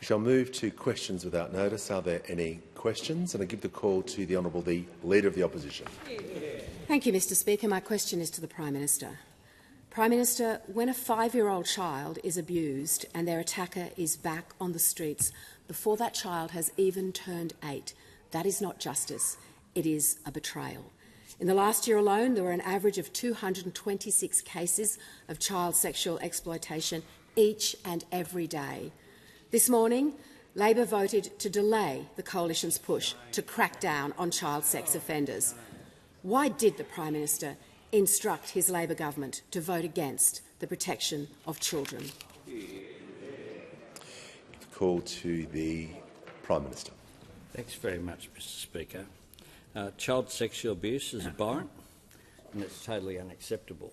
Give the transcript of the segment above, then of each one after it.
shall move to questions without notice. Are there any questions? And I give the call to the Honourable the Leader of the Opposition. Thank you, Mr Speaker. My question is to the Prime Minister. Prime Minister, when a 5-year-old child is abused and their attacker is back on the streets before that child has even turned 8, that is not justice. It is a betrayal. In the last year alone, there were an average of 226 cases of child sexual exploitation each and every day. This morning, Labor voted to delay the Coalition's push to crack down on child sex offenders. Why did the Prime Minister instruct his Labor government to vote against the protection of children? Call to the Prime Minister. Thanks very much, Mr Speaker. Child sexual abuse is abhorrent and it's totally unacceptable.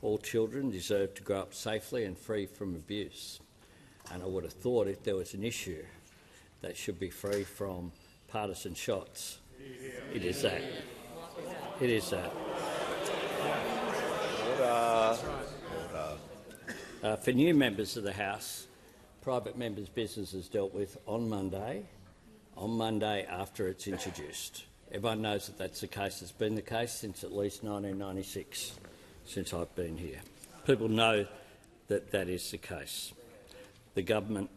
All children deserve to grow up safely and free from abuse. And I would have thought if there was an issue that should be free from partisan shots, it is that. It is that. For new members of the House, private members' business is dealt with on Monday after it's introduced. Everyone knows that that's the case. It's been the case since at least 1996, since I've been here. People know that that is the case. The government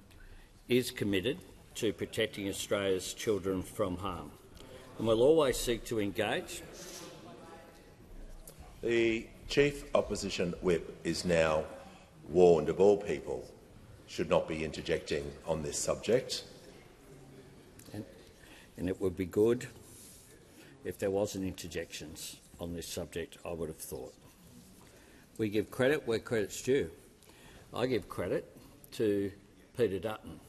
is committed to protecting Australia's children from harm, and will always seek to engage. The Chief Opposition Whip is now warned of all people should not be interjecting on this subject. And it would be good if there wasn't interjections on this subject, I would have thought. We give credit where credit's due. I give credit to Peter Dutton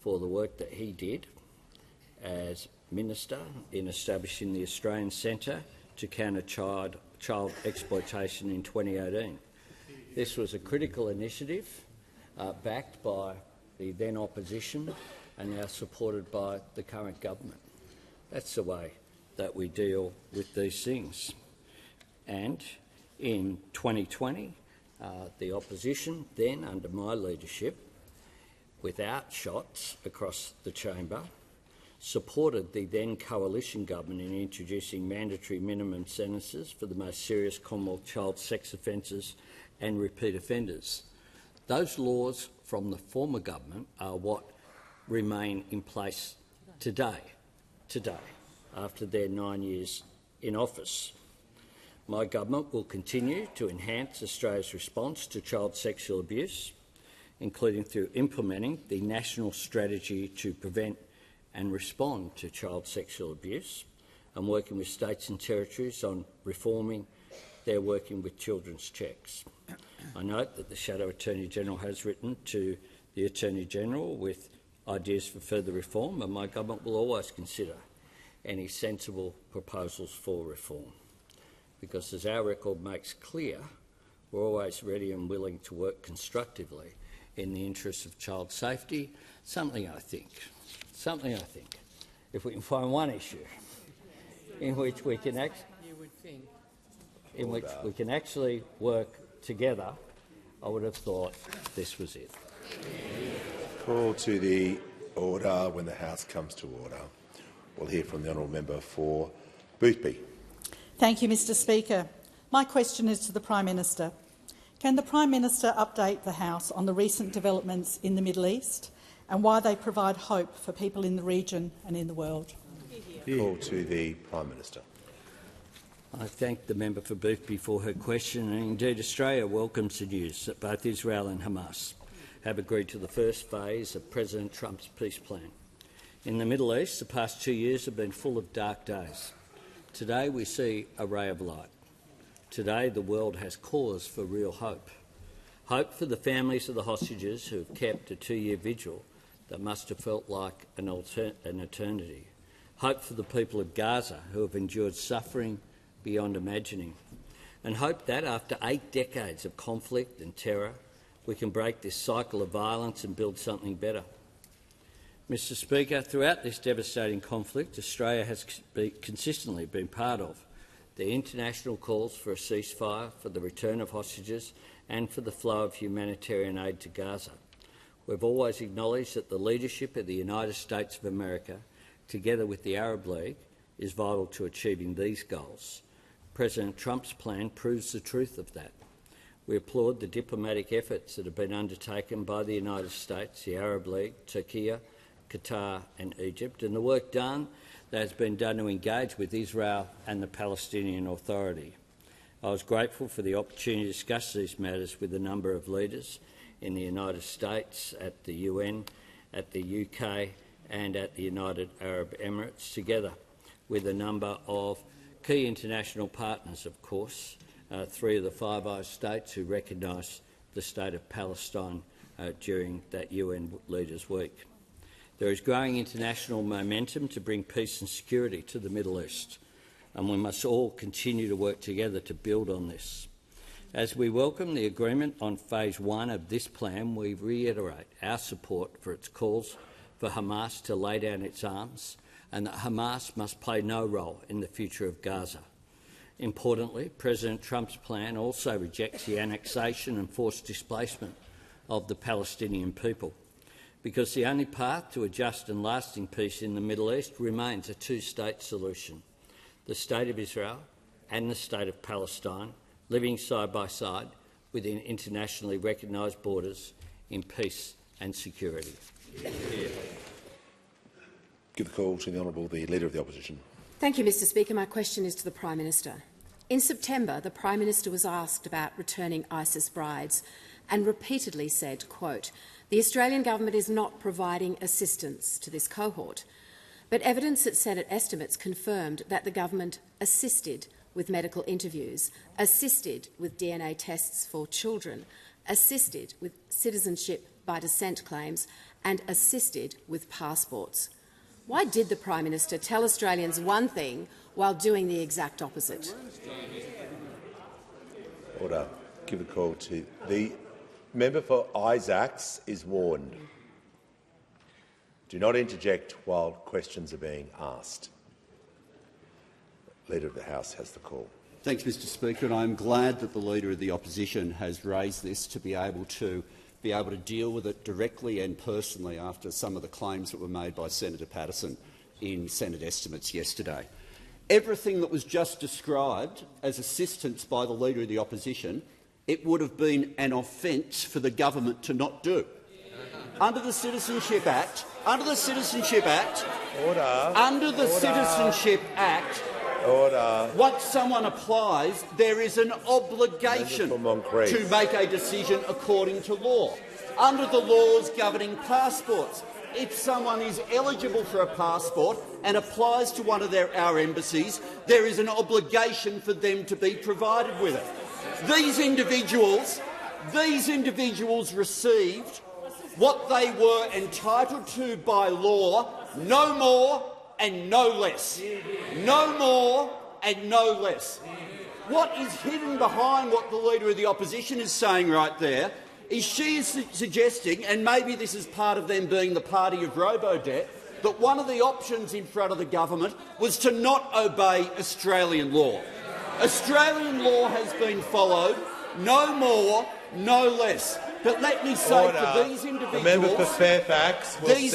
for the work that he did as Minister in establishing the Australian Centre to Counter Child Exploitation in 2018. This was a critical initiative backed by the then opposition and now supported by the current government. That's the way that we deal with these things. And in 2020, the opposition, then under my leadership, without shots across the chamber, supported the then coalition government in introducing mandatory minimum sentences for the most serious Commonwealth child sex offences and repeat offenders. Those laws from the former government are what remain in place today, after their 9 years in office. My government will continue to enhance Australia's response to child sexual abuse, including through implementing the National Strategy to Prevent and Respond to Child Sexual Abuse and working with states and territories on reforming their working with children's checks. I note that the Shadow Attorney-General has written to the Attorney-General with ideas for further reform, and my government will always consider any sensible proposals for reform. Because as our record makes clear, we're always ready and willing to work constructively in the interests of child safety. Something I think, if we can find one issue in which we can actually work together, I would have thought this was it. Call to the order when the House comes to order. We'll hear from the honourable member for Boothby. Thank you, Mr Speaker. My question is to the Prime Minister. Can the Prime Minister update the House on the recent developments in the Middle East and why they provide hope for people in the region and in the world? Call to the Prime Minister. I thank the member for Boothby for her question, and indeed Australia welcomes the news that both Israel and Hamas have agreed to the first phase of President Trump's peace plan. In the Middle East, the past 2 years have been full of dark days. Today we see a ray of light. Today the world has cause for real hope. Hope for the families of the hostages who have kept a 2-year vigil that must have felt like an eternity. Hope for the people of Gaza who have endured suffering beyond imagining. And hope that after 8 decades of conflict and terror, we can break this cycle of violence and build something better. Mr Speaker, throughout this devastating conflict, Australia has consistently been part of the international calls for a ceasefire, for the return of hostages and for the flow of humanitarian aid to Gaza. We've always acknowledged that the leadership of the United States of America, together with the Arab League, is vital to achieving these goals. President Trump's plan proves the truth of that. We applaud the diplomatic efforts that have been undertaken by the United States, the Arab League, Turkey, Qatar and Egypt, and the work that has been done to engage with Israel and the Palestinian Authority. I was grateful for the opportunity to discuss these matters with a number of leaders in the United States, at the UN, at the UK and at the United Arab Emirates, together with a number of key international partners, of course, 3 of the Five Eyes states who recognised the state of Palestine during that UN Leaders' Week. There is growing international momentum to bring peace and security to the Middle East, and we must all continue to work together to build on this. As we welcome the agreement on Phase 1 of this plan, we reiterate our support for its calls for Hamas to lay down its arms and that Hamas must play no role in the future of Gaza. Importantly, President Trump's plan also rejects the annexation and forced displacement of the Palestinian people, because the only path to a just and lasting peace in the Middle East remains a two-state solution. The State of Israel and the State of Palestine living side by side within internationally recognised borders in peace and security. Give the call to the Honourable the Leader of the Opposition. Thank you, Mr Speaker. My question is to the Prime Minister. In September, the Prime Minister was asked about returning ISIS brides and repeatedly said, quote, "The Australian government is not providing assistance to this cohort." But evidence at Senate estimates confirmed that the government assisted with medical interviews, assisted with DNA tests for children, assisted with citizenship by descent claims and assisted with passports. Why did the Prime Minister tell Australians one thing while doing the exact opposite? Order. Give the call to the member for Isaacs is warned. Do not interject while questions are being asked. Leader of the House has the call. Thanks, Mr Speaker, and I am glad that the Leader of the Opposition has raised this to be able to deal with it directly and personally after some of the claims that were made by Senator Patterson in Senate estimates yesterday. Everything that was just described as assistance by the Leader of the Opposition, it would have been an offence for the government to not do. Under the Citizenship Act, once someone applies, there is an obligation to make a decision according to law. Under the laws governing passports, if someone is eligible for a passport and applies to one of our embassies, there is an obligation for them to be provided with it. These individuals received what they were entitled to by law, no more and no less. No more and no less. What is hidden behind what the Leader of the Opposition is saying right there is she is suggesting, and maybe this is part of them being the party of Robodebt, that one of the options in front of the government was to not obey Australian law. Australian law has been followed, no more, no less. But let me say for these individuals, the member for Fairfax will these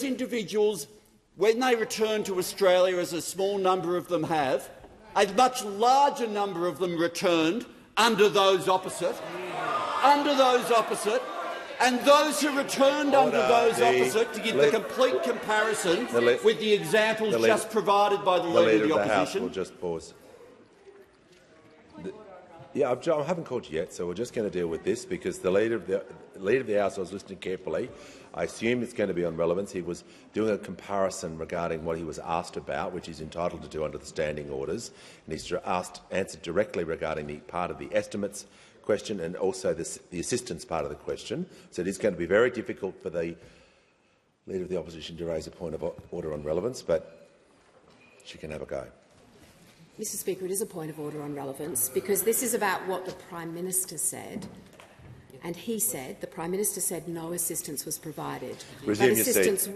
individuals, when they return to Australia, as a small number of them have, a much larger number of them returned under those opposite, and those who returned under those opposite, to give the complete comparison with the examples just provided by the Leader of the Opposition. House will just pause. I haven't called you yet, so we're just going to deal with this because the Leader of the House, I was listening carefully. I assume it's going to be on relevance. He was doing a comparison regarding what he was asked about, which he's entitled to do under the standing orders, and he's answered directly regarding the part of the estimates question and also the assistance part of the question. So it is going to be very difficult for the Leader of the Opposition to raise a point of order on relevance, but she can have a go. Mr Speaker, it is a point of order on relevance because this is about what the Prime Minister said. And he said, the Prime Minister said no assistance was provided. Resume your seat.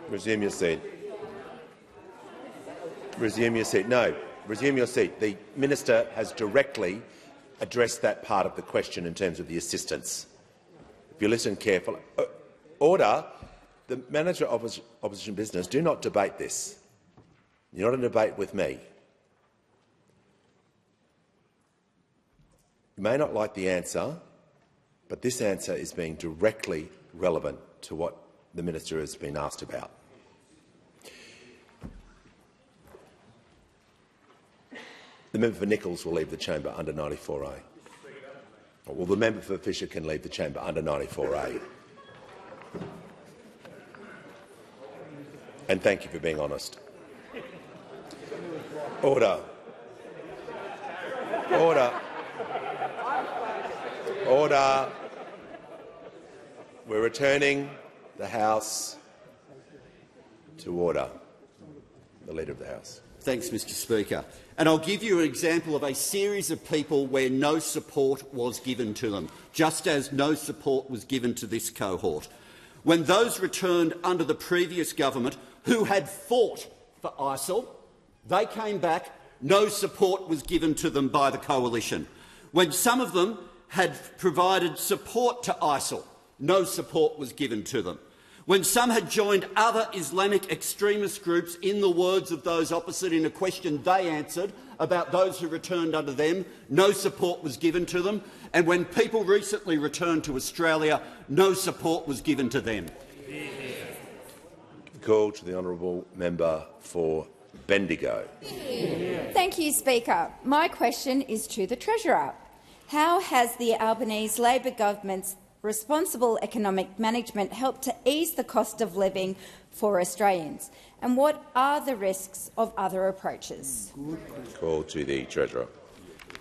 Resume your seat. Resume your seat. No, resume your seat. The Minister has directly addressed that part of the question in terms of the assistance. If you listen carefully. Order. The manager of opposition business, do not debate this. You're not in a debate with me. You may not like the answer, but this answer is being directly relevant to what the minister has been asked about. The member for Nichols will leave the chamber under 94A. Well, the member for Fisher can leave the chamber under 94A. And thank you for being honest. Order. Order. Order. We're returning the House to order. The Leader of the House. Thanks, Mr Speaker. And I'll give you an example of a series of people where no support was given to them, just as no support was given to this cohort. When those returned under the previous government who had fought for ISIL, they came back, no support was given to them by the coalition. When some of them had provided support to ISIL, no support was given to them. When some had joined other Islamic extremist groups, in the words of those opposite in a question they answered about those who returned under them, no support was given to them. And when people recently returned to Australia, no support was given to them. Call to the honourable member for Bendigo. Thank you, Speaker. My question is to the Treasurer. How has the Albanese Labor government's responsible economic management helped to ease the cost of living for Australians? And what are the risks of other approaches? Call to the Treasurer.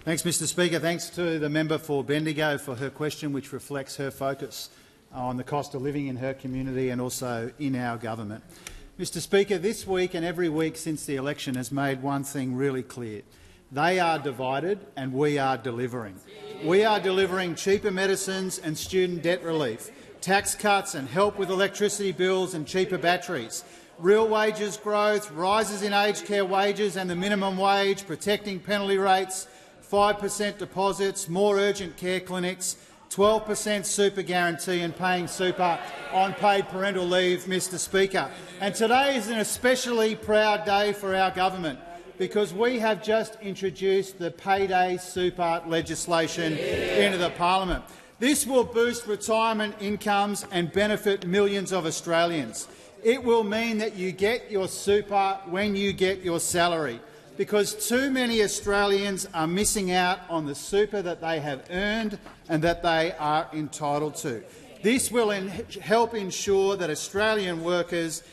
Thanks, Mr Speaker. Thanks to the member for Bendigo for her question, which reflects her focus on the cost of living in her community and also in our government. Mr Speaker, this week and every week since the election has made one thing really clear. They are divided and we are delivering. We are delivering cheaper medicines and student debt relief, tax cuts and help with electricity bills and cheaper batteries, real wages growth, rises in aged care wages and the minimum wage, protecting penalty rates, 5% deposits, more urgent care clinics, 12% super guarantee and paying super on paid parental leave, Mr Speaker. And today is an especially proud day for our government because we have just introduced the payday super legislation into the parliament. This will boost retirement incomes and benefit millions of Australians. It will mean that you get your super when you get your salary, because too many Australians are missing out on the super that they have earned and that they are entitled to. This will help ensure that Australian workers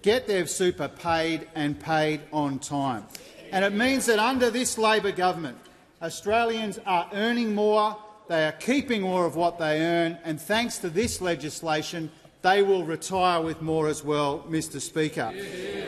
get their super paid and paid on time. And it means that under this Labor government, Australians are earning more, they are keeping more of what they earn, and thanks to this legislation, they will retire with more as well, Mr Speaker.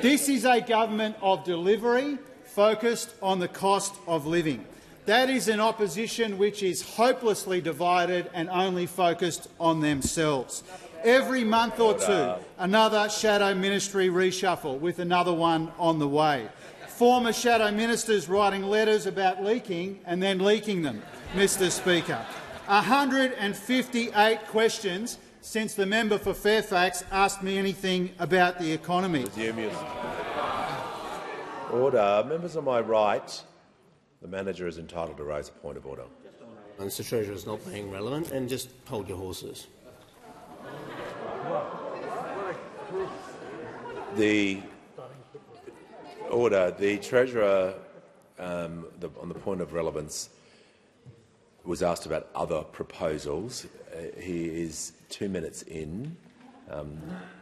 This is a government of delivery focused on the cost of living. That is an opposition which is hopelessly divided and only focused on themselves. Every month or two, another shadow ministry reshuffle, with another one on the way. Former shadow ministers writing letters about leaking and then leaking them, Mr Speaker. 158 questions since the member for Fairfax asked me anything about the economy. Order. Members on my right, the manager is entitled to raise a point of order. Mr Treasurer is not being relevant, and just hold your horses. The order. The Treasurer, on the point of relevance, was asked about other proposals. He is 2 minutes in.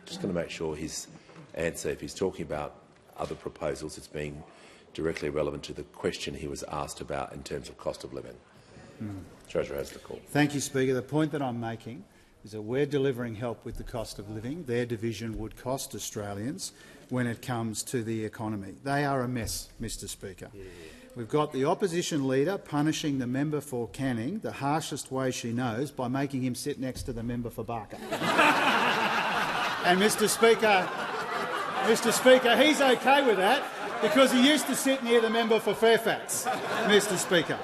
Just going to make sure his answer, if he's talking about other proposals, it's being directly relevant to the question he was asked about in terms of cost of living. Treasurer has the call. Thank you, Speaker. The point that I'm making is that we're delivering help with the cost of living. Their division would cost Australians when it comes to the economy. They are a mess, Mr Speaker. We've got the opposition leader punishing the member for Canning the harshest way she knows by making him sit next to the member for Barker. And Mr Speaker, he's okay with that because he used to sit near the member for Fairfax, Mr Speaker.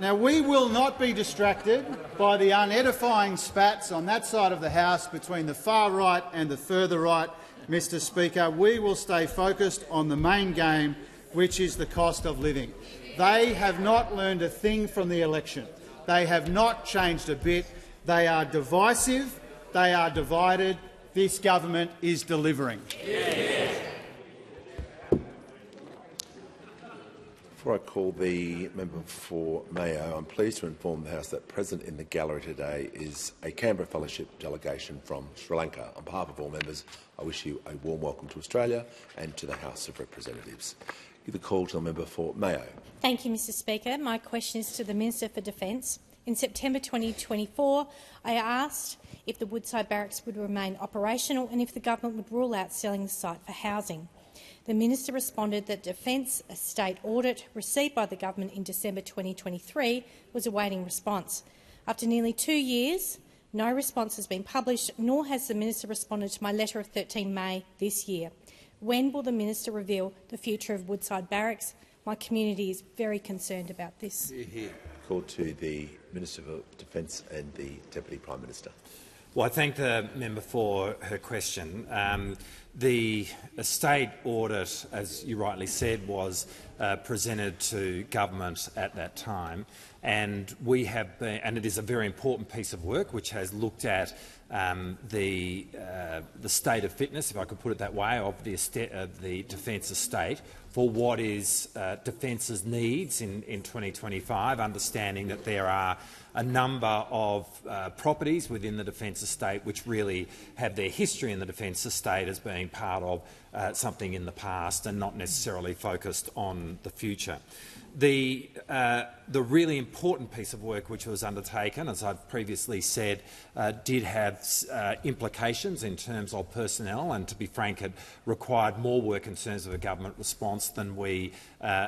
Now, we will not be distracted by the unedifying spats on that side of the House between the far right and the further right, Mr Speaker. We will stay focused on the main game, which is the cost of living. They have not learned a thing from the election. They have not changed a bit. They are divisive. They are divided. This government is delivering. Before I call the member for Mayo, I'm pleased to inform the House that present in the gallery today is a Canberra Fellowship delegation from Sri Lanka. On behalf of all members, I wish you a warm welcome to Australia and to the House of Representatives. Give the call to the member for Mayo. Thank you, Mr Speaker. My question is to the Minister for Defence. In September 2024, I asked if the Woodside Barracks would remain operational and if the government would rule out selling the site for housing. The Minister responded that Defence Estate audit received by the government in December 2023 was awaiting response. After nearly 2 years, no response has been published, nor has the Minister responded to my letter of 13 May this year. When will the Minister reveal the future of Woodside Barracks? My community is very concerned about this. Call to the Minister for Defence and the Deputy Prime Minister. Well, I thank the member for her question. The estate audit, as you rightly said, was presented to government at that time, and we have been, and it is a very important piece of work which has looked at the state of fitness, if I could put it that way, of the defence estate for what is Defence's needs in 2025, understanding that there are a number of properties within the defence estate which really have their history in the defence estate as being part of something in the past and not necessarily focused on the future. The really important piece of work which was undertaken, as I've previously said, did have implications in terms of personnel, and to be frank, it required more work in terms of a government response than we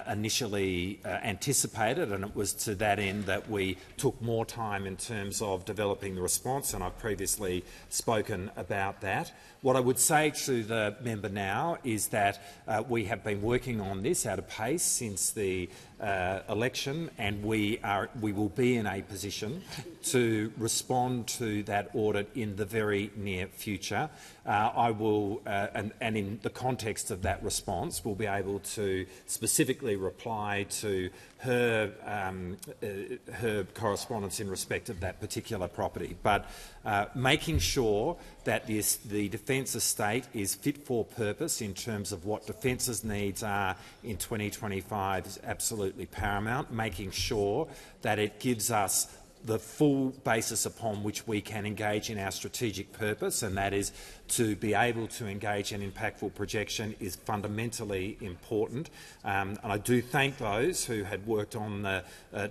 initially anticipated, and it was to that end that we took more time in terms of developing the response, and I've previously spoken about that. What I would say to the member now is that we have been working on this at a pace since the election, and we will be in a position to respond to that audit in the very near future. I will, and in the context of that response, we'll be able to specifically reply to her correspondence in respect of that particular property. But making sure that the defence estate is fit for purpose in terms of what Defence's needs are in 2025 is absolutely paramount. Making sure that it gives us the full basis upon which we can engage in our strategic purpose, and that is to be able to engage in impactful projection, is fundamentally important. And I do thank those who had worked on the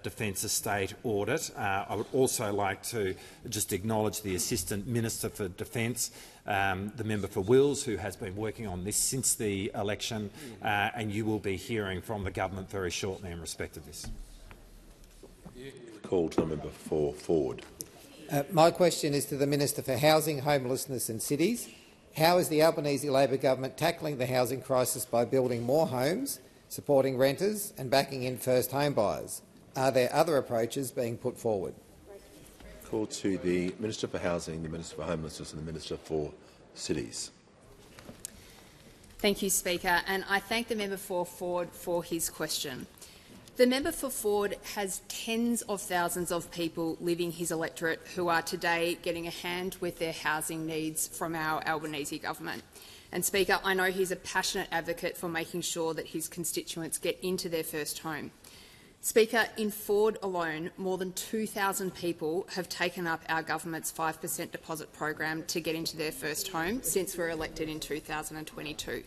Defence Estate audit. I would also like to just acknowledge the Assistant Minister for Defence, the member for Wills, who has been working on this since the election, and you will be hearing from the government very shortly in respect of this. Call to the member for Ford. My question is to the Minister for Housing, Homelessness and Cities. How is the Albanese Labor government tackling the housing crisis by building more homes, supporting renters and backing in first home buyers? Are there other approaches being put forward? Call to the Minister for Housing, the Minister for Homelessness and the Minister for Cities. Thank you, Speaker, and I thank the member for Ford for his question. The member for Ford has tens of thousands of people living his electorate who are today getting a hand with their housing needs from our Albanese government. And, Speaker, I know he's a passionate advocate for making sure that his constituents get into their first home. Speaker, in Ford alone, more than 2,000 people have taken up our government's 5% deposit program to get into their first home since we were elected in 2022.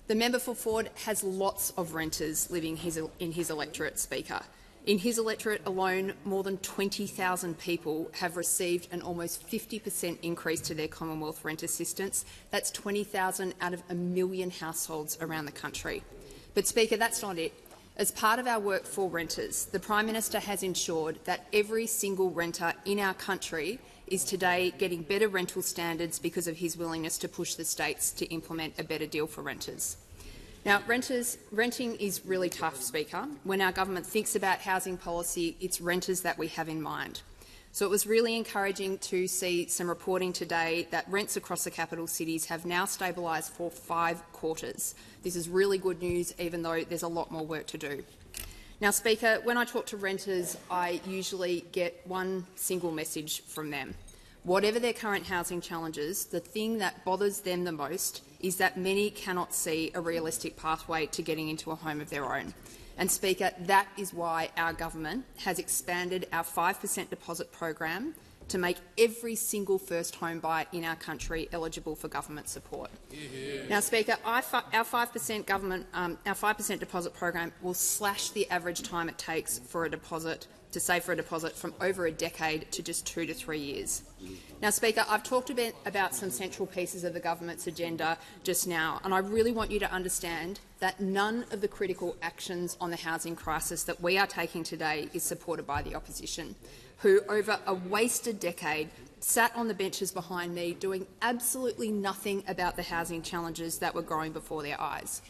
The member for Ford has lots of renters living in his electorate, Speaker. In his electorate alone, more than 20,000 people have received an almost 50% increase to their Commonwealth rent assistance. That's 20,000 out of 1 million households around the country. But, Speaker, that's not it. As part of our work for renters, the Prime Minister has ensured that every single renter in our country is today getting better rental standards because of his willingness to push the states to implement a better deal for renters. Now, renting is really tough, Speaker. When our government thinks about housing policy, it's renters that we have in mind. So it was really encouraging to see some reporting today that rents across the capital cities have now stabilised for 5 quarters. This is really good news, even though there's a lot more work to do. Now, Speaker, when I talk to renters, I usually get one single message from them. Whatever their current housing challenges, the thing that bothers them the most is that many cannot see a realistic pathway to getting into a home of their own. And, Speaker, that is why our government has expanded our 5% deposit program to make every single first home buyer in our country eligible for government support. Now, Speaker, our 5% deposit program will slash the average time it takes for a deposit to save for a deposit from over a decade to just 2 to 3 years. Now, Speaker, I've talked a bit about some central pieces of the government's agenda just now, and I really want you to understand that none of the critical actions on the housing crisis that we are taking today is supported by the opposition, who, over a wasted decade, sat on the benches behind me doing absolutely nothing about the housing challenges that were growing before their eyes.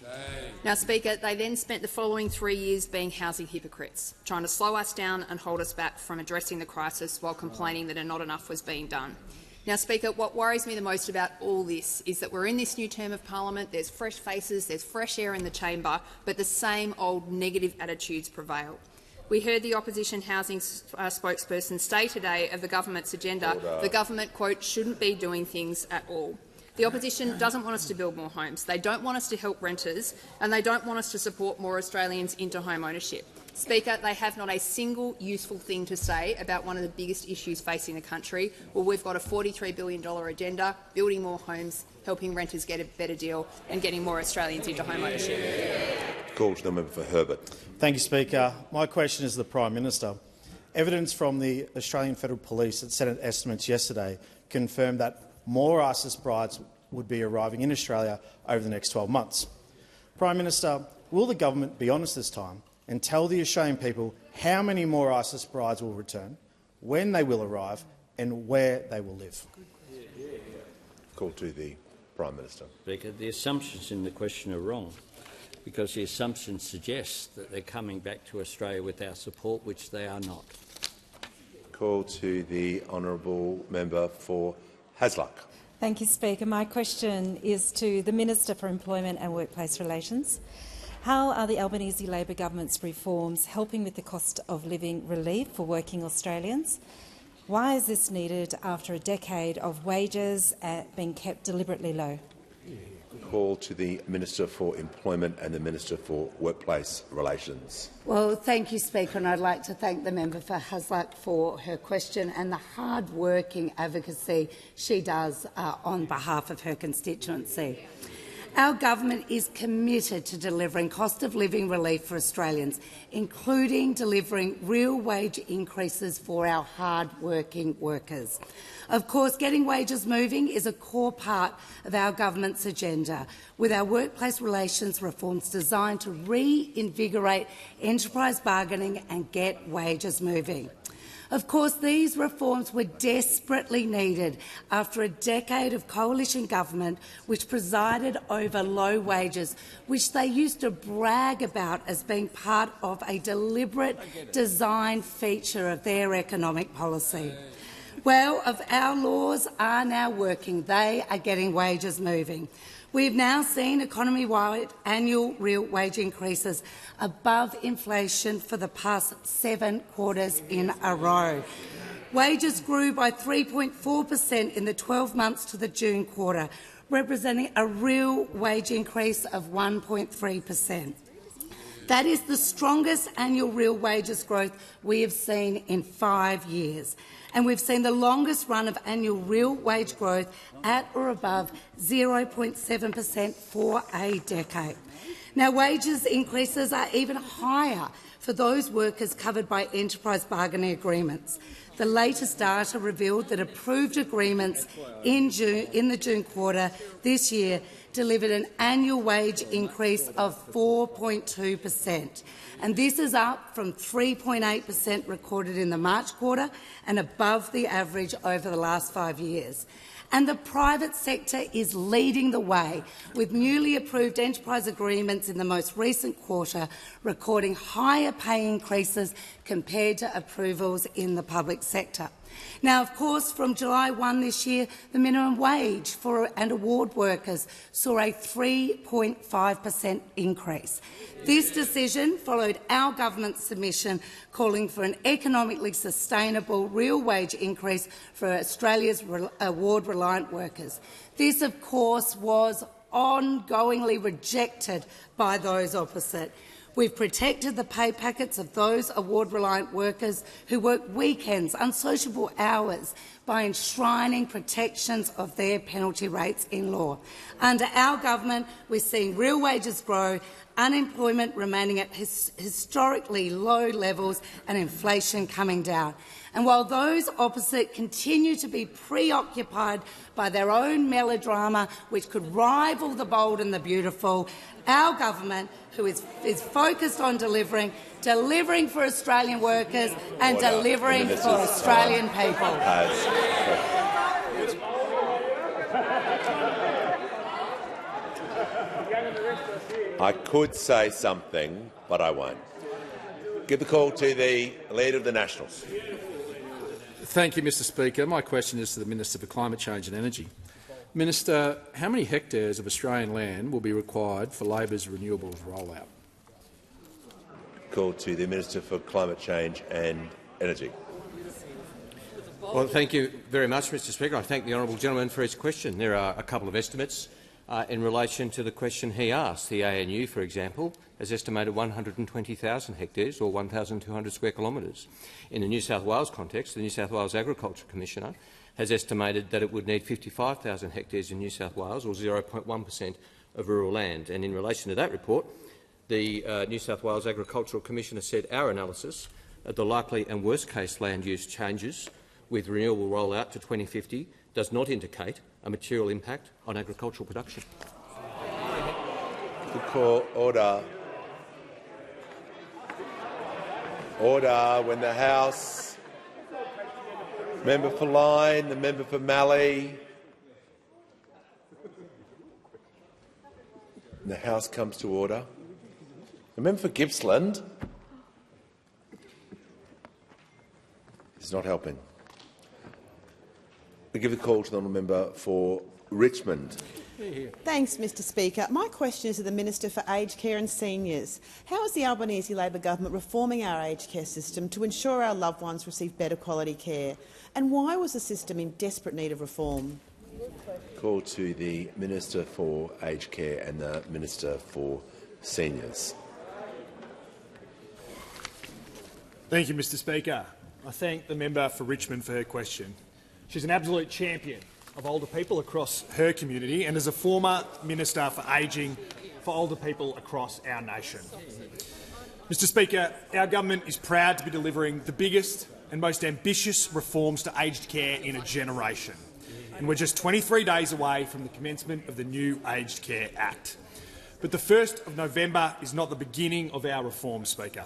Now, Speaker, they then spent the following 3 years being housing hypocrites, trying to slow us down and hold us back from addressing the crisis while complaining that not enough was being done. Now, Speaker, what worries me the most about all this is that we're in this new term of parliament, there's fresh faces, there's fresh air in the chamber, but the same old negative attitudes prevail. We heard the opposition housing spokesperson say today of the government's agenda, the government, quote, shouldn't be doing things at all. The opposition doesn't want us to build more homes. They don't want us to help renters, and they don't want us to support more Australians into home ownership. Speaker, they have not a single useful thing to say about one of the biggest issues facing the country. Well, we've got a $43 billion agenda, building more homes, helping renters get a better deal and getting more Australians into home ownership. Call to the member for Herbert. Thank you, Speaker. My question is to the Prime Minister. Evidence from the Australian Federal Police at Senate estimates yesterday confirmed that more ISIS brides would be arriving in Australia over the next 12 months. Prime Minister, will the government be honest this time and tell the Australian people how many more ISIS brides will return, when they will arrive and where they will live? Call to the Prime Minister. Speaker, the assumptions in the question are wrong, because the assumptions suggest that they're coming back to Australia with our support, which they are not. Call to the honourable member for Hasluck. Thank you, Speaker. My question is to the Minister for Employment and Workplace Relations. How are the Albanese Labor government's reforms helping with the cost of living relief for working Australians? Why is this needed after a decade of wages being kept deliberately low? Call to the Minister for Employment and the Minister for Workplace Relations. Well, thank you, Speaker, and I'd like to thank the member for Hasluck for her question and the hard-working advocacy she does on behalf of her constituency. Our government is committed to delivering cost-of-living relief for Australians, including delivering real wage increases for our hard-working workers. Of course, getting wages moving is a core part of our government's agenda, with our workplace relations reforms designed to reinvigorate enterprise bargaining and get wages moving. Of course, these reforms were desperately needed after a decade of coalition government which presided over low wages, which they used to brag about as being part of a deliberate design feature of their economic policy. Well, our laws are now working. They are getting wages moving. We have now seen economy-wide annual real wage increases above inflation for the past 7 quarters in a row. Wages grew by 3.4% in the 12 months to the June quarter, representing a real wage increase of 1.3%. That is the strongest annual real wages growth we have seen in 5 years. And we've seen the longest run of annual real wage growth at or above 0.7% for a decade. Now, wages increases are even higher for those workers covered by enterprise bargaining agreements. The latest data revealed that approved agreements in the June quarter this year delivered an annual wage increase of 4.2%, and this is up from 3.8% recorded in the March quarter and above the average over the last 5 years. And the private sector is leading the way, with newly approved enterprise agreements in the most recent quarter recording higher pay increases compared to approvals in the public sector. Now, of course, from July 1 this year, the minimum wage and award workers saw a 3.5% increase. This decision followed our government's submission calling for an economically sustainable real wage increase for Australia's award-reliant workers. This, of course, was ongoingly rejected by those opposite. We've protected the pay packets of those award-reliant workers who work weekends, unsociable hours, by enshrining protections of their penalty rates in law. Under our government, we're seeing real wages grow, unemployment remaining at historically low levels and inflation coming down. And while those opposite continue to be preoccupied by their own melodrama, which could rival the bold and the beautiful, our government, who is focused on delivering for Australian workers and delivering for Australian people. I could say something, but I won't. Give the call to the Leader of the Nationals. Thank you, Mr Speaker. My question is to the Minister for Climate Change and Energy. Minister, how many hectares of Australian land will be required for Labor's renewables rollout? Call to the Minister for Climate Change and Energy. Well, thank you very much, Mr Speaker. I thank the honourable gentleman for his question. There are a couple of estimates in relation to the question he asked. The ANU, for example, has estimated 120,000 hectares, or 1,200 square kilometres. In the New South Wales context, the New South Wales Agriculture Commissioner has estimated that it would need 55,000 hectares in New South Wales, or 0.1% of rural land. And in relation to that report, the New South Wales Agricultural Commissioner said our analysis of the likely and worst-case land use changes with renewable rollout to 2050 does not indicate a material impact on agricultural production. Good call. Order. Order. When the House. Member for Lyne, the member for Mallee. The House comes to order. The member for Gippsland is not helping. We give the call to the honourable member for Richmond. Thanks, Mr Speaker. My question is to the Minister for Aged Care and Seniors. How is the Albanese Labor government reforming our aged care system to ensure our loved ones receive better quality care? And why was the system in desperate need of reform? Call to the Minister for Aged Care and the Minister for Seniors. Thank you, Mr Speaker. I thank the member for Richmond for her question. She's an absolute champion of older people across her community and is a former Minister for Ageing for older people across our nation. Mr Speaker, our government is proud to be delivering the biggest and most ambitious reforms to aged care in a generation. And we're just 23 days away from the commencement of the new Aged Care Act. But the 1st of November is not the beginning of our reform, Speaker.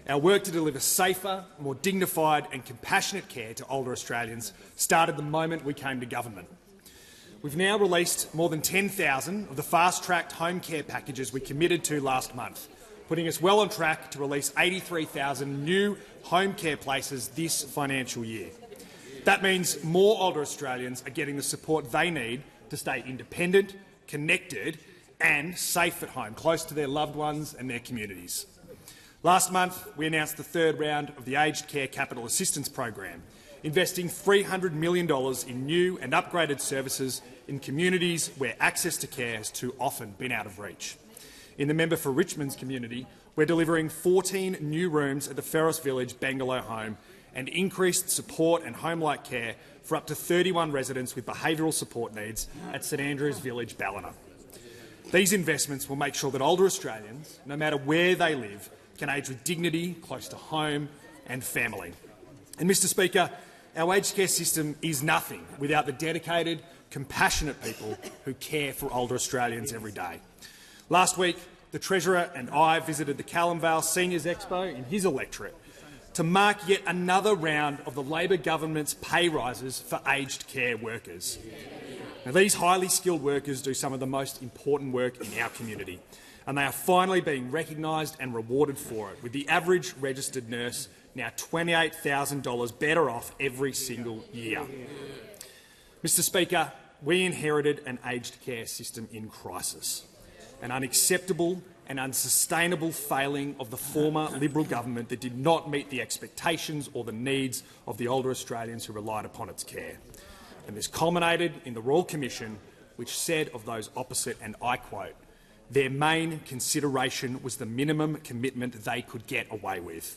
Our work to deliver safer, more dignified and compassionate care to older Australians started the moment we came to government. We've now released more than 10,000 of the fast-tracked home care packages we committed to last month, putting us well on track to release 83,000 new home care places this financial year. That means more older Australians are getting the support they need to stay independent, connected and safe at home, close to their loved ones and their communities. Last month, we announced the 3rd round of the Aged Care Capital Assistance Program, investing $300 million in new and upgraded services in communities where access to care has too often been out of reach. In the member for Richmond's community, we're delivering 14 new rooms at the Ferris Village Bangalow home and increased support and home-like care for up to 31 residents with behavioural support needs at St Andrews Village, Ballina. These investments will make sure that older Australians, no matter where they live, can age with dignity, close to home and family. And, Mr Speaker, Our aged care system is nothing without the dedicated, compassionate people who care for older Australians every day. Last week, the Treasurer and I visited the Callumvale Seniors Expo in his electorate to mark yet another round of the Labor government's pay rises for aged care workers. Now, these highly skilled workers do some of the most important work in our community, and they are finally being recognised and rewarded for it, with the average registered nurse now $28,000 better off every single year. Mr Speaker, we inherited an aged care system in crisis, an unacceptable and unsustainable failing of the former Liberal government that did not meet the expectations or the needs of the older Australians who relied upon its care. And this culminated in the Royal Commission, which said of those opposite, and I quote, "Their main consideration was the minimum commitment they could get away with."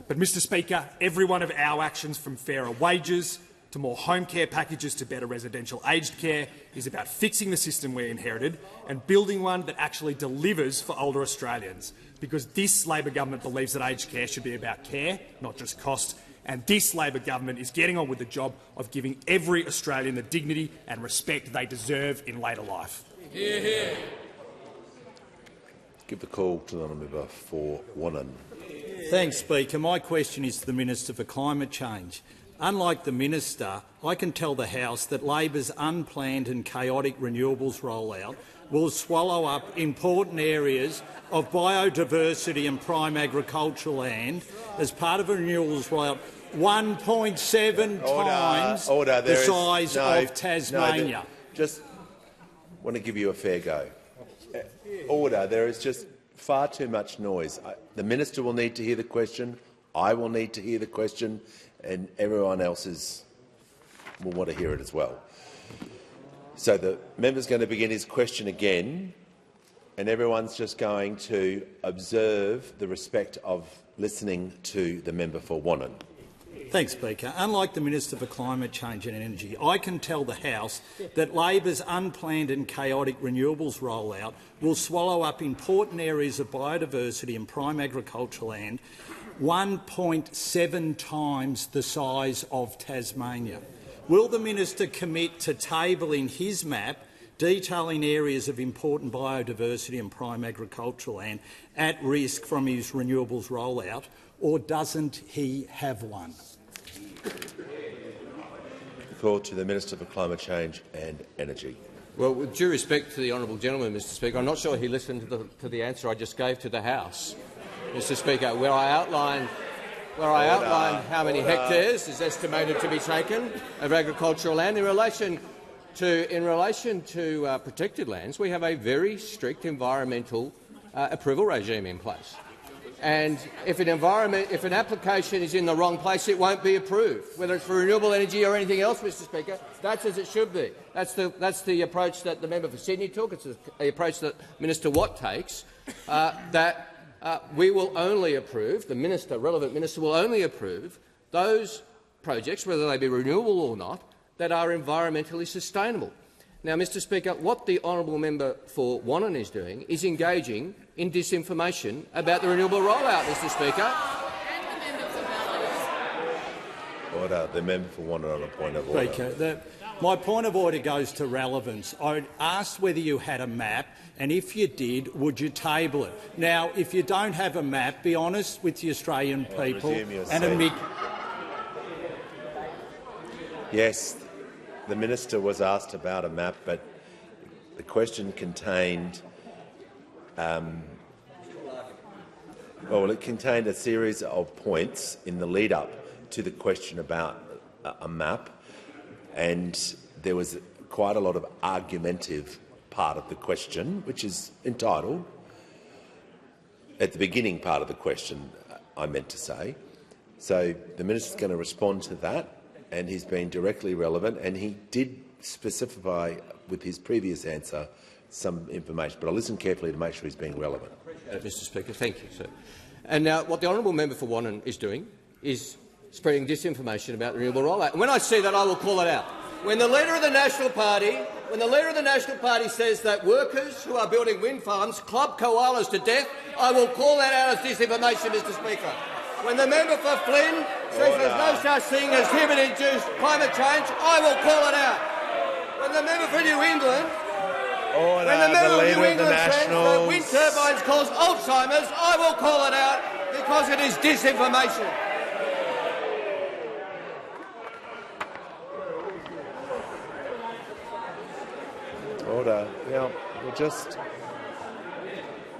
But, Mr Speaker, every one of our actions, from fairer wages to more home care packages to better residential aged care, is about fixing the system we inherited and building one that actually delivers for older Australians, because this Labor government believes that aged care should be about care, not just cost, and this Labor government is getting on with the job of giving every Australian the dignity and respect they deserve in later life. Hear, hear. Give the call to the honourable member for Wannon. Thanks, Speaker. My question is to the Minister for Climate Change. Unlike the Minister, I can tell the House that Labor's unplanned and chaotic renewables rollout will swallow up important areas of biodiversity and prime agricultural land as part of a renewables rollout 1.7 times the size of Tasmania. Just want to give you a fair go. Order. There is just far too much noise. The Minister will need to hear the question, I will need to hear the question, and everyone else will want to hear it as well. So the member's going to begin his question again, and everyone's just going to observe the respect of listening to the member for Wannon. Thanks, Speaker. Unlike the Minister for Climate Change and Energy, I can tell the House that Labor's unplanned and chaotic renewables rollout will swallow up important areas of biodiversity and prime agricultural land 1.7 times the size of Tasmania. Will the Minister commit to tabling his map detailing areas of important biodiversity and prime agricultural land at risk from his renewables rollout, or doesn't he have one? Call to the Minister for Climate Change and Energy. Well, with due respect to the honourable gentleman, Mr Speaker, I'm not sure he listened to the answer I just gave to the House. Mr Speaker, where I outlined how many hectares is estimated to be taken of agricultural land in relation to protected lands. We have a very strict environmental approval regime in place. And if an application is in the wrong place, it won't be approved, whether it's for renewable energy or anything else, Mr Speaker. That's as it should be. That's the approach that the member for Sydney took. It's the approach that Minister Watt takes, we will only approve, the relevant minister will only approve those projects, whether they be renewable or not, that are environmentally sustainable. Now, Mr Speaker, what the honourable member for Wannon is doing is engaging in disinformation about the renewable rollout, Mr Speaker. Order. The member for Wannon on a point of order. Speaker, my point of order goes to relevance. I asked whether you had a map, and if you did, would you table it? Now, if you don't have a map, be honest with the Australian people and admit. Yes, the minister was asked about a map, but the question contained it contained a series of points in the lead-up to the question about a map, and there was quite a lot of argumentative part of the question, which is entitled, at the beginning part of the question, I meant to say. So the minister is going to respond to that, and he's been directly relevant, and he did specify with his previous answer some information, but I'll listen carefully to make sure he's being relevant. Mr Speaker, thank you, sir. And now what the honourable member for Wannon is doing is spreading disinformation about the renewable rollout. And when I see that, I will call it out. When the leader of the National Party says that workers who are building wind farms club koalas to death, I will call that out as disinformation, Mr Speaker. When the member for Flynn says there's no such thing as human-induced climate change, I will call it out. When the member for New England, says that wind turbines cause Alzheimer's, I will call it out because it is disinformation. Order. Now, we'll just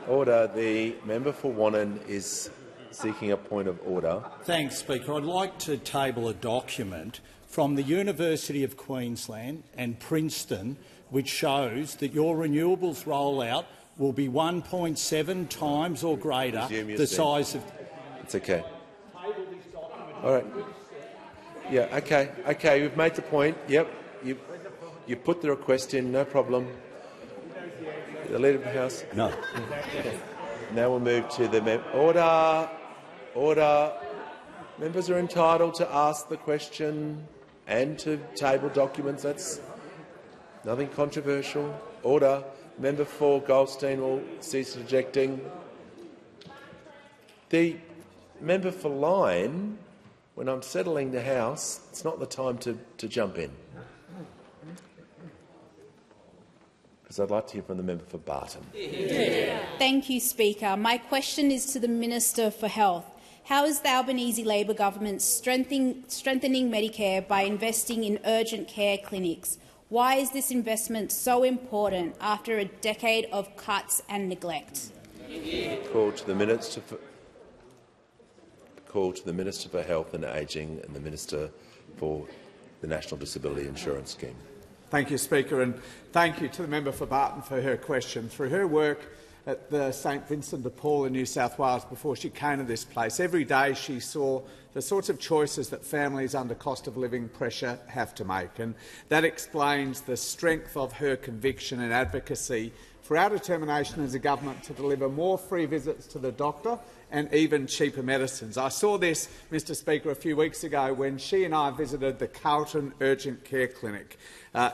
order. The member for Wannon is seeking a point of order. Thanks, Speaker. I'd like to table a document from the University of Queensland and Princeton which shows that your renewables rollout will be 1.7 times or greater the size of— It's okay. All right. Yeah, okay. Okay, you've made the point. Yep. You put the request in, no problem. The Leader of the House? No. Okay. Now we'll move to the order. Order. Members are entitled to ask the question and to table documents. That's nothing controversial. Order. Member for Goldstein will cease ejecting. The member for Lyne, when I'm settling the House, it's not the time to jump in. Because I'd like to hear from the member for Barton. Thank you, Speaker. My question is to the Minister for Health. How is the Albanese Labor government strengthening Medicare by investing in urgent care clinics? Why is this investment so important after a decade of cuts and neglect? Call to the Minister for Health and Ageing and the Minister for the National Disability Insurance Scheme. Thank you, Speaker, and thank you to the member for Barton for her question. Through her work at the St Vincent de Paul in New South Wales before she came to this place, every day she saw the sorts of choices that families under cost of living pressure have to make, and that explains the strength of her conviction and advocacy for our determination as a government to deliver more free visits to the doctor and even cheaper medicines. I saw this, Mr Speaker, a few weeks ago when she and I visited the Carlton Urgent Care Clinic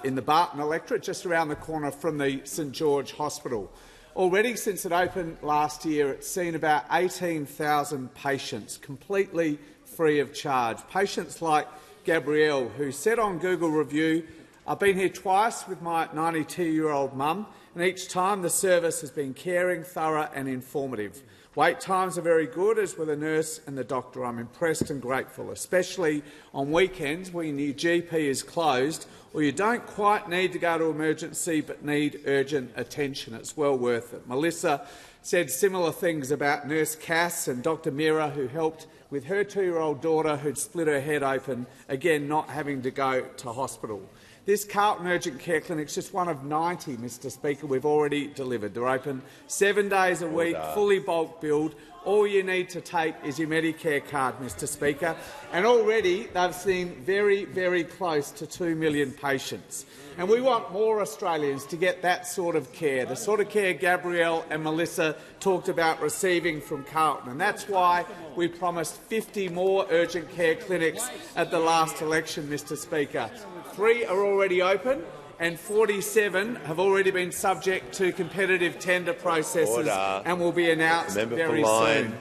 in the Barton electorate, just around the corner from the St George Hospital. Already, since it opened last year, it's seen about 18,000 patients completely free of charge. Patients like Gabrielle, who said on Google Review, "I've been here twice with my 92-year-old mum, and each time the service has been caring, thorough and informative. Wait times are very good, as with the nurse and the doctor. I'm impressed and grateful, especially on weekends when your GP is closed or you don't quite need to go to emergency but need urgent attention. It's well worth it." Melissa said similar things about Nurse Cass and Dr Mira, who helped with her 2-year-old daughter who'd split her head open, again not having to go to hospital. This Carlton Urgent Care Clinic is just one of 90, Mr Speaker, we've already delivered. They're open 7 days a week, fully bulk billed. All you need to take is your Medicare card, Mr Speaker. And already they've seen very, very close to 2 million patients. And we want more Australians to get that sort of care, the sort of care Gabrielle and Melissa talked about receiving from Carlton. And that's why we promised 50 more urgent care clinics at the last election, Mr Speaker. 3 are already open and 47 have already been subject to competitive tender processes and will be announced very soon.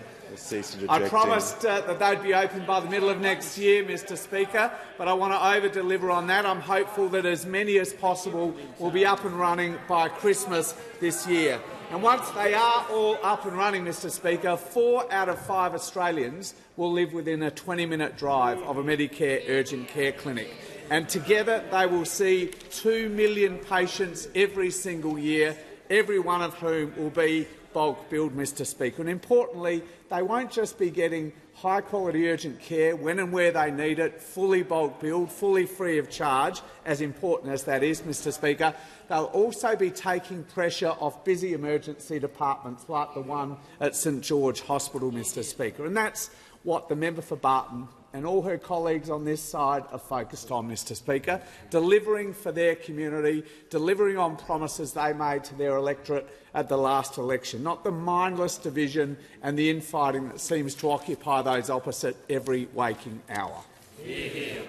I promised that they'd be open by the middle of next year, Mr Speaker, but I want to over-deliver on that. I'm hopeful that as many as possible will be up and running by Christmas this year. And once they are all up and running, Mr Speaker, 4 out of 5 Australians will live within a 20-minute drive of a Medicare urgent care clinic. And together they will see 2 million patients every single year, every one of whom will be bulk billed, Mr Speaker. And importantly, they won't just be getting high-quality urgent care when and where they need it, fully bulk billed, fully free of charge, as important as that is, Mr Speaker. They'll also be taking pressure off busy emergency departments like the one at St George Hospital, Mr Speaker. And that's what the member for Barton and all her colleagues on this side are focused on, Mr Speaker, delivering for their community, delivering on promises they made to their electorate at the last election, not the mindless division and the infighting that seems to occupy those opposite every waking hour. Give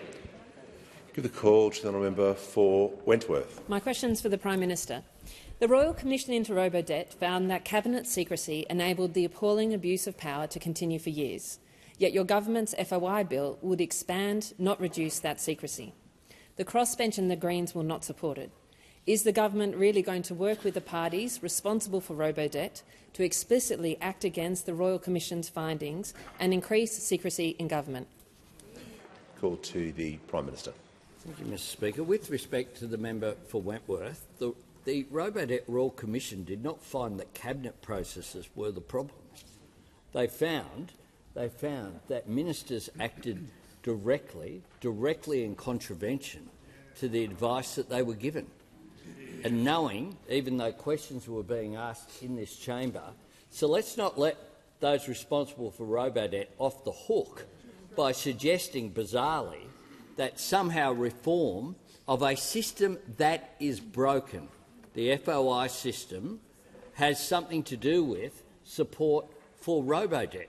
the call to the honourable member for Wentworth. My question is for the Prime Minister. The Royal Commission into Robodebt found that cabinet secrecy enabled the appalling abuse of power to continue for years. Yet your government's FOI bill would expand, not reduce, that secrecy. The crossbench and the Greens will not support it. Is the government really going to work with the parties responsible for Robodebt to explicitly act against the Royal Commission's findings and increase secrecy in government? Call to the Prime Minister. Thank you, Mr Speaker. With respect to the member for Wentworth, the Robodebt Royal Commission did not find that cabinet processes were the problem. They found that ministers acted directly in contravention to the advice that they were given. And knowing, even though questions were being asked in this chamber, so let's not let those responsible for Robodebt off the hook by suggesting, bizarrely, that somehow reform of a system that is broken, the FOI system, has something to do with support for Robodebt.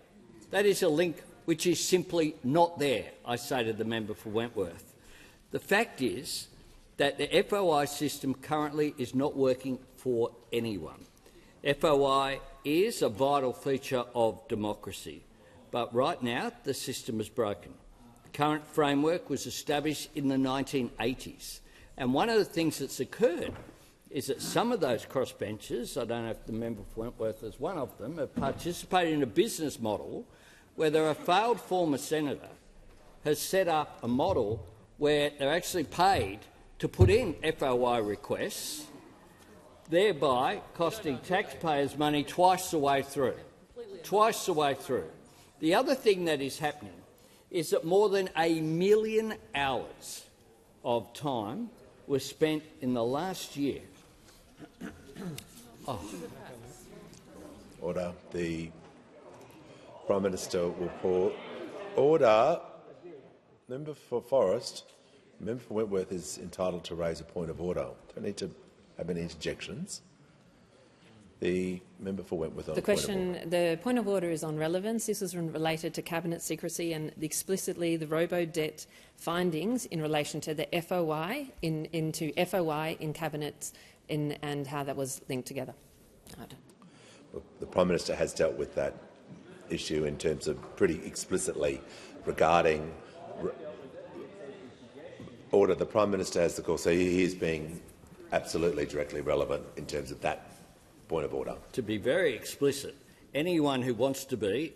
That is a link which is simply not there, I say to the member for Wentworth. The fact is that the FOI system currently is not working for anyone. FOI is a vital feature of democracy, but right now the system is broken. The current framework was established in the 1980s, and one of the things that's occurred is that some of those crossbenchers, I don't know if the member for Wentworth is one of them, have participated in a business model where a failed former senator has set up a model where they're actually paid to put in FOI requests, thereby costing taxpayers money twice the way through. Twice the way through. The other thing that is happening is that more than 1 million hours of time was spent in the last year. Order. The Prime Minister will call. Order. Member for Forest. Member for Wentworth is entitled to raise a point of order. Don't need to have any interjections. The member for Wentworth on The point of order is on relevance. This is related to cabinet secrecy and explicitly the Robodebt findings in relation to the FOI into FOI in cabinets and how that was linked together. The Prime Minister has dealt with that issue in terms of pretty explicitly regarding order. The Prime Minister has the call, so he is being absolutely directly relevant in terms of that point of order. To be very explicit, anyone who wants to be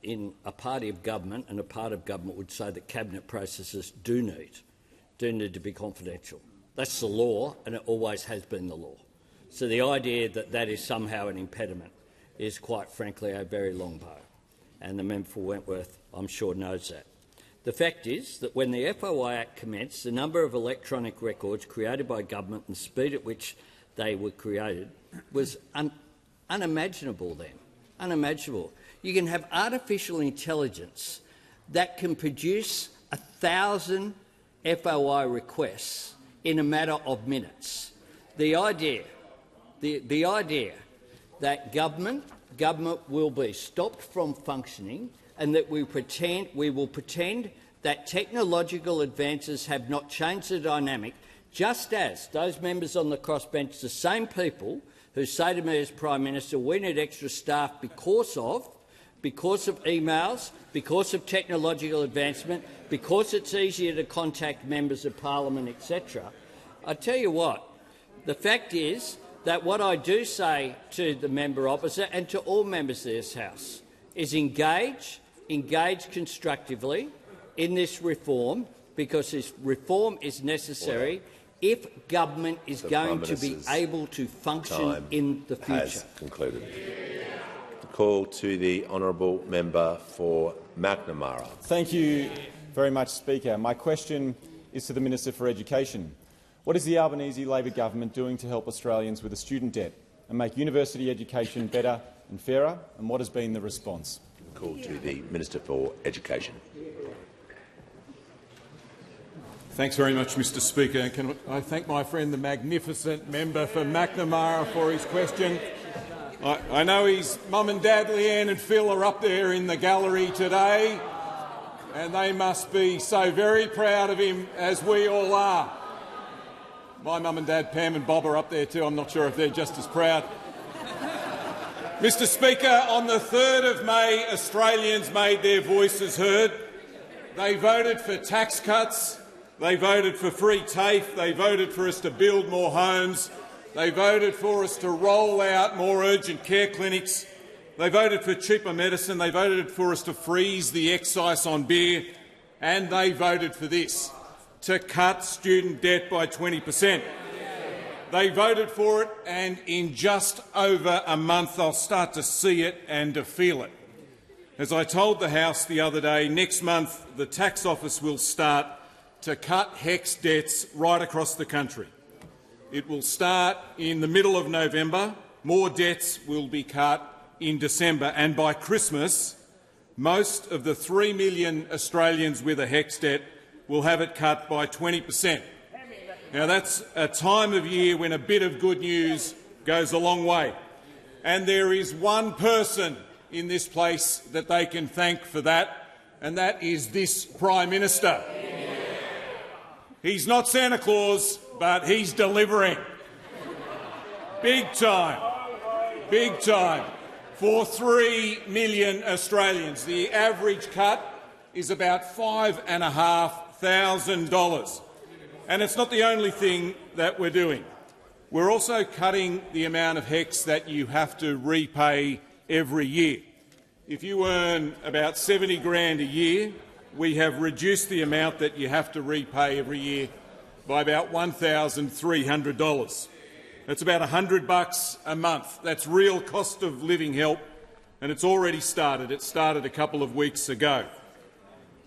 in a party of government and a part of government would say that cabinet processes do need to be confidential. That's the law, and it always has been the law. So the idea that that is somehow an impediment is, quite frankly, a very long bow. And the member for Wentworth, I'm sure, knows that. The fact is that when the FOI Act commenced, the number of electronic records created by government and the speed at which they were created was unimaginable then. Unimaginable. You can have artificial intelligence that can produce 1,000 FOI requests in a matter of minutes. The idea that government will be stopped from functioning and that we will pretend that technological advances have not changed the dynamic, just as those members on the crossbench, the same people who say to me as Prime Minister, we need extra staff because of emails, because of technological advancement, because it's easier to contact members of parliament, etc. I tell you what, the fact is that what I do say to the member opposite and to all members of this House is engage constructively in this reform, because this reform is necessary if government is going to be able to function in the future. Has concluded. The call to the honourable member for McNamara. Thank you very much, Speaker. My question is to the Minister for Education. What is the Albanese Labor government doing to help Australians with a student debt and make university education better and fairer, and what has been the response? Call to the Minister for Education. Thanks very much, Mr Speaker. Can I thank my friend the magnificent member for McNamara for his question. I know his mum and dad, Leanne and Phil, are up there in the gallery today, and they must be so very proud of him, as we all are. My mum and dad, Pam and Bob, are up there too. I'm not sure if they're just as proud. Mr Speaker, on the 3rd of May, Australians made their voices heard. They voted for tax cuts, they voted for free TAFE, they voted for us to build more homes, they voted for us to roll out more urgent care clinics, they voted for cheaper medicine, they voted for us to freeze the excise on beer, and they voted for this, to cut student debt by 20%. They voted for it, and in just over a month they'll start to see it and to feel it. As I told the House the other day, next month the Tax Office will start to cut HECS debts right across the country. It will start in the middle of November, more debts will be cut in December, and by Christmas most of the 3 million Australians with a HECS debt will have it cut by 20%. Now, that's a time of year when a bit of good news goes a long way. And there is one person in this place that they can thank for that, and that is this Prime Minister. He's not Santa Claus, but he's delivering. Big time. Big time. For 3 million Australians. The average cut is about $5,500. And it's not the only thing that we're doing. We're also cutting the amount of HECS that you have to repay every year. If you earn about $70,000 a year, we have reduced the amount that you have to repay every year by about $1,300. That's about $100 a month. That's real cost of living help, and it's already started. It started a couple of weeks ago.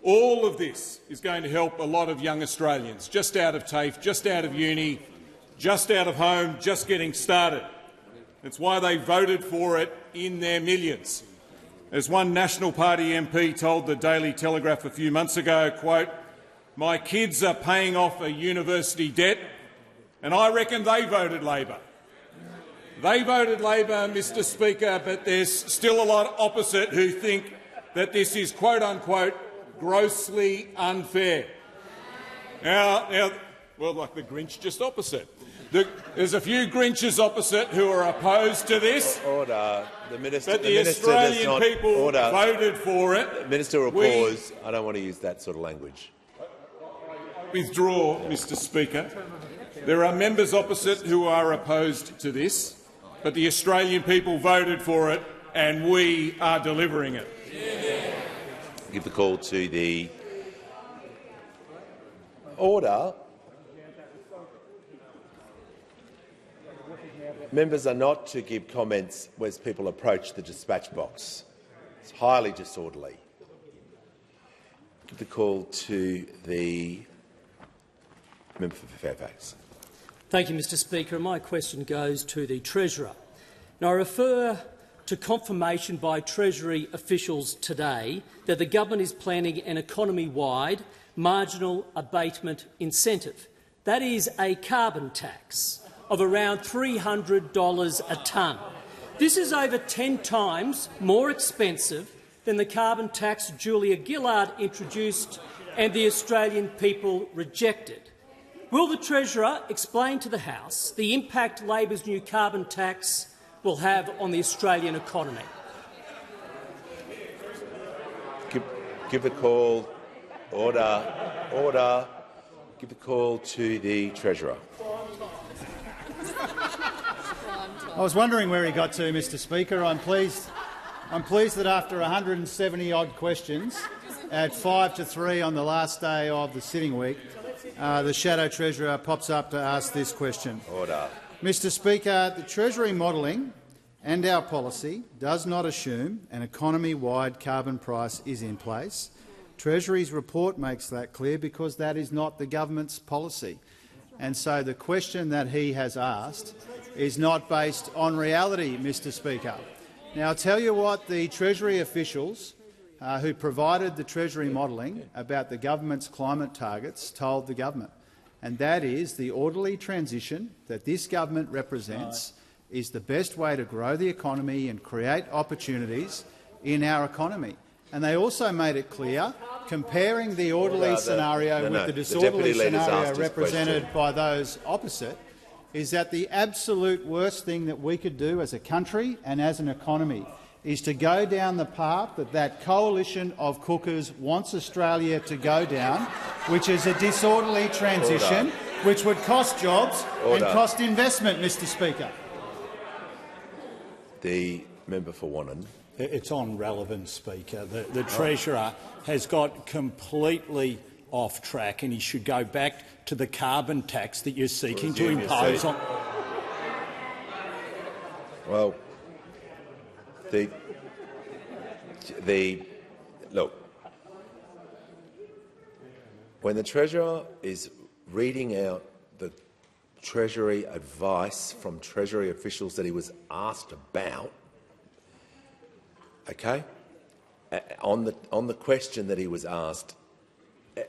All of this is going to help a lot of young Australians just out of TAFE, just out of uni, just out of home, just getting started. It's why they voted for it in their millions. As one National Party MP told the Daily Telegraph a few months ago, quote, "My kids are paying off a university debt, and I reckon they voted Labor." They voted Labor, Mr Speaker, but there's still a lot opposite who think that this is quote-unquote grossly unfair. Now, well, like the Grinch, just opposite. There's a few Grinches opposite who are opposed to this. Order. The minister. But the Australian people voted for it. The minister will pause. I don't want to use that sort of language. Withdraw, Mr Speaker. There are members opposite who are opposed to this, but the Australian people voted for it, and we are delivering it. Give the call to the order. Members are not to give comments as people approach the dispatch box. It's highly disorderly. Give the call to the member for Fairfax. Thank you, Mr Speaker. My question goes to the Treasurer. Now, I refer to confirmation by Treasury officials today that the government is planning an economy-wide marginal abatement incentive. That is a carbon tax of around $300 a tonne. This is over 10 times more expensive than the carbon tax Julia Gillard introduced and the Australian people rejected. Will the Treasurer explain to the House the impact Labor's new carbon tax will have on the Australian economy? Give the call. Order. Order. Give the call to the Treasurer. I was wondering where he got to, Mr Speaker. I'm pleased that after 170-odd questions, at 5-3 on the last day of the sitting week, the Shadow Treasurer pops up to ask this question. Order. Mr Speaker, the Treasury modelling and our policy does not assume an economy-wide carbon price is in place. Treasury's report makes that clear because that is not the government's policy. And so the question that he has asked is not based on reality, Mr Speaker. Now, I'll tell you what the Treasury officials who provided the Treasury modelling about the government's climate targets told the government, and that is the orderly transition that this government represents is the best way to grow the economy and create opportunities in our economy. And they also made it clear, comparing the orderly scenario with the disorderly scenario represented by those opposite, is that the absolute worst thing that we could do as a country and as an economy is to go down the path that coalition of cookers wants Australia to go down, which is a disorderly transition, which would cost jobs and cost investment, Mr Speaker. The member for Wannon. It's on relevance, Speaker. The Treasurer has got completely off track, and he should go back to the carbon tax that you're seeking to impose on. Well, look, when the Treasurer is reading out the Treasury advice from Treasury officials that he was asked about, okay, on the question that he was asked,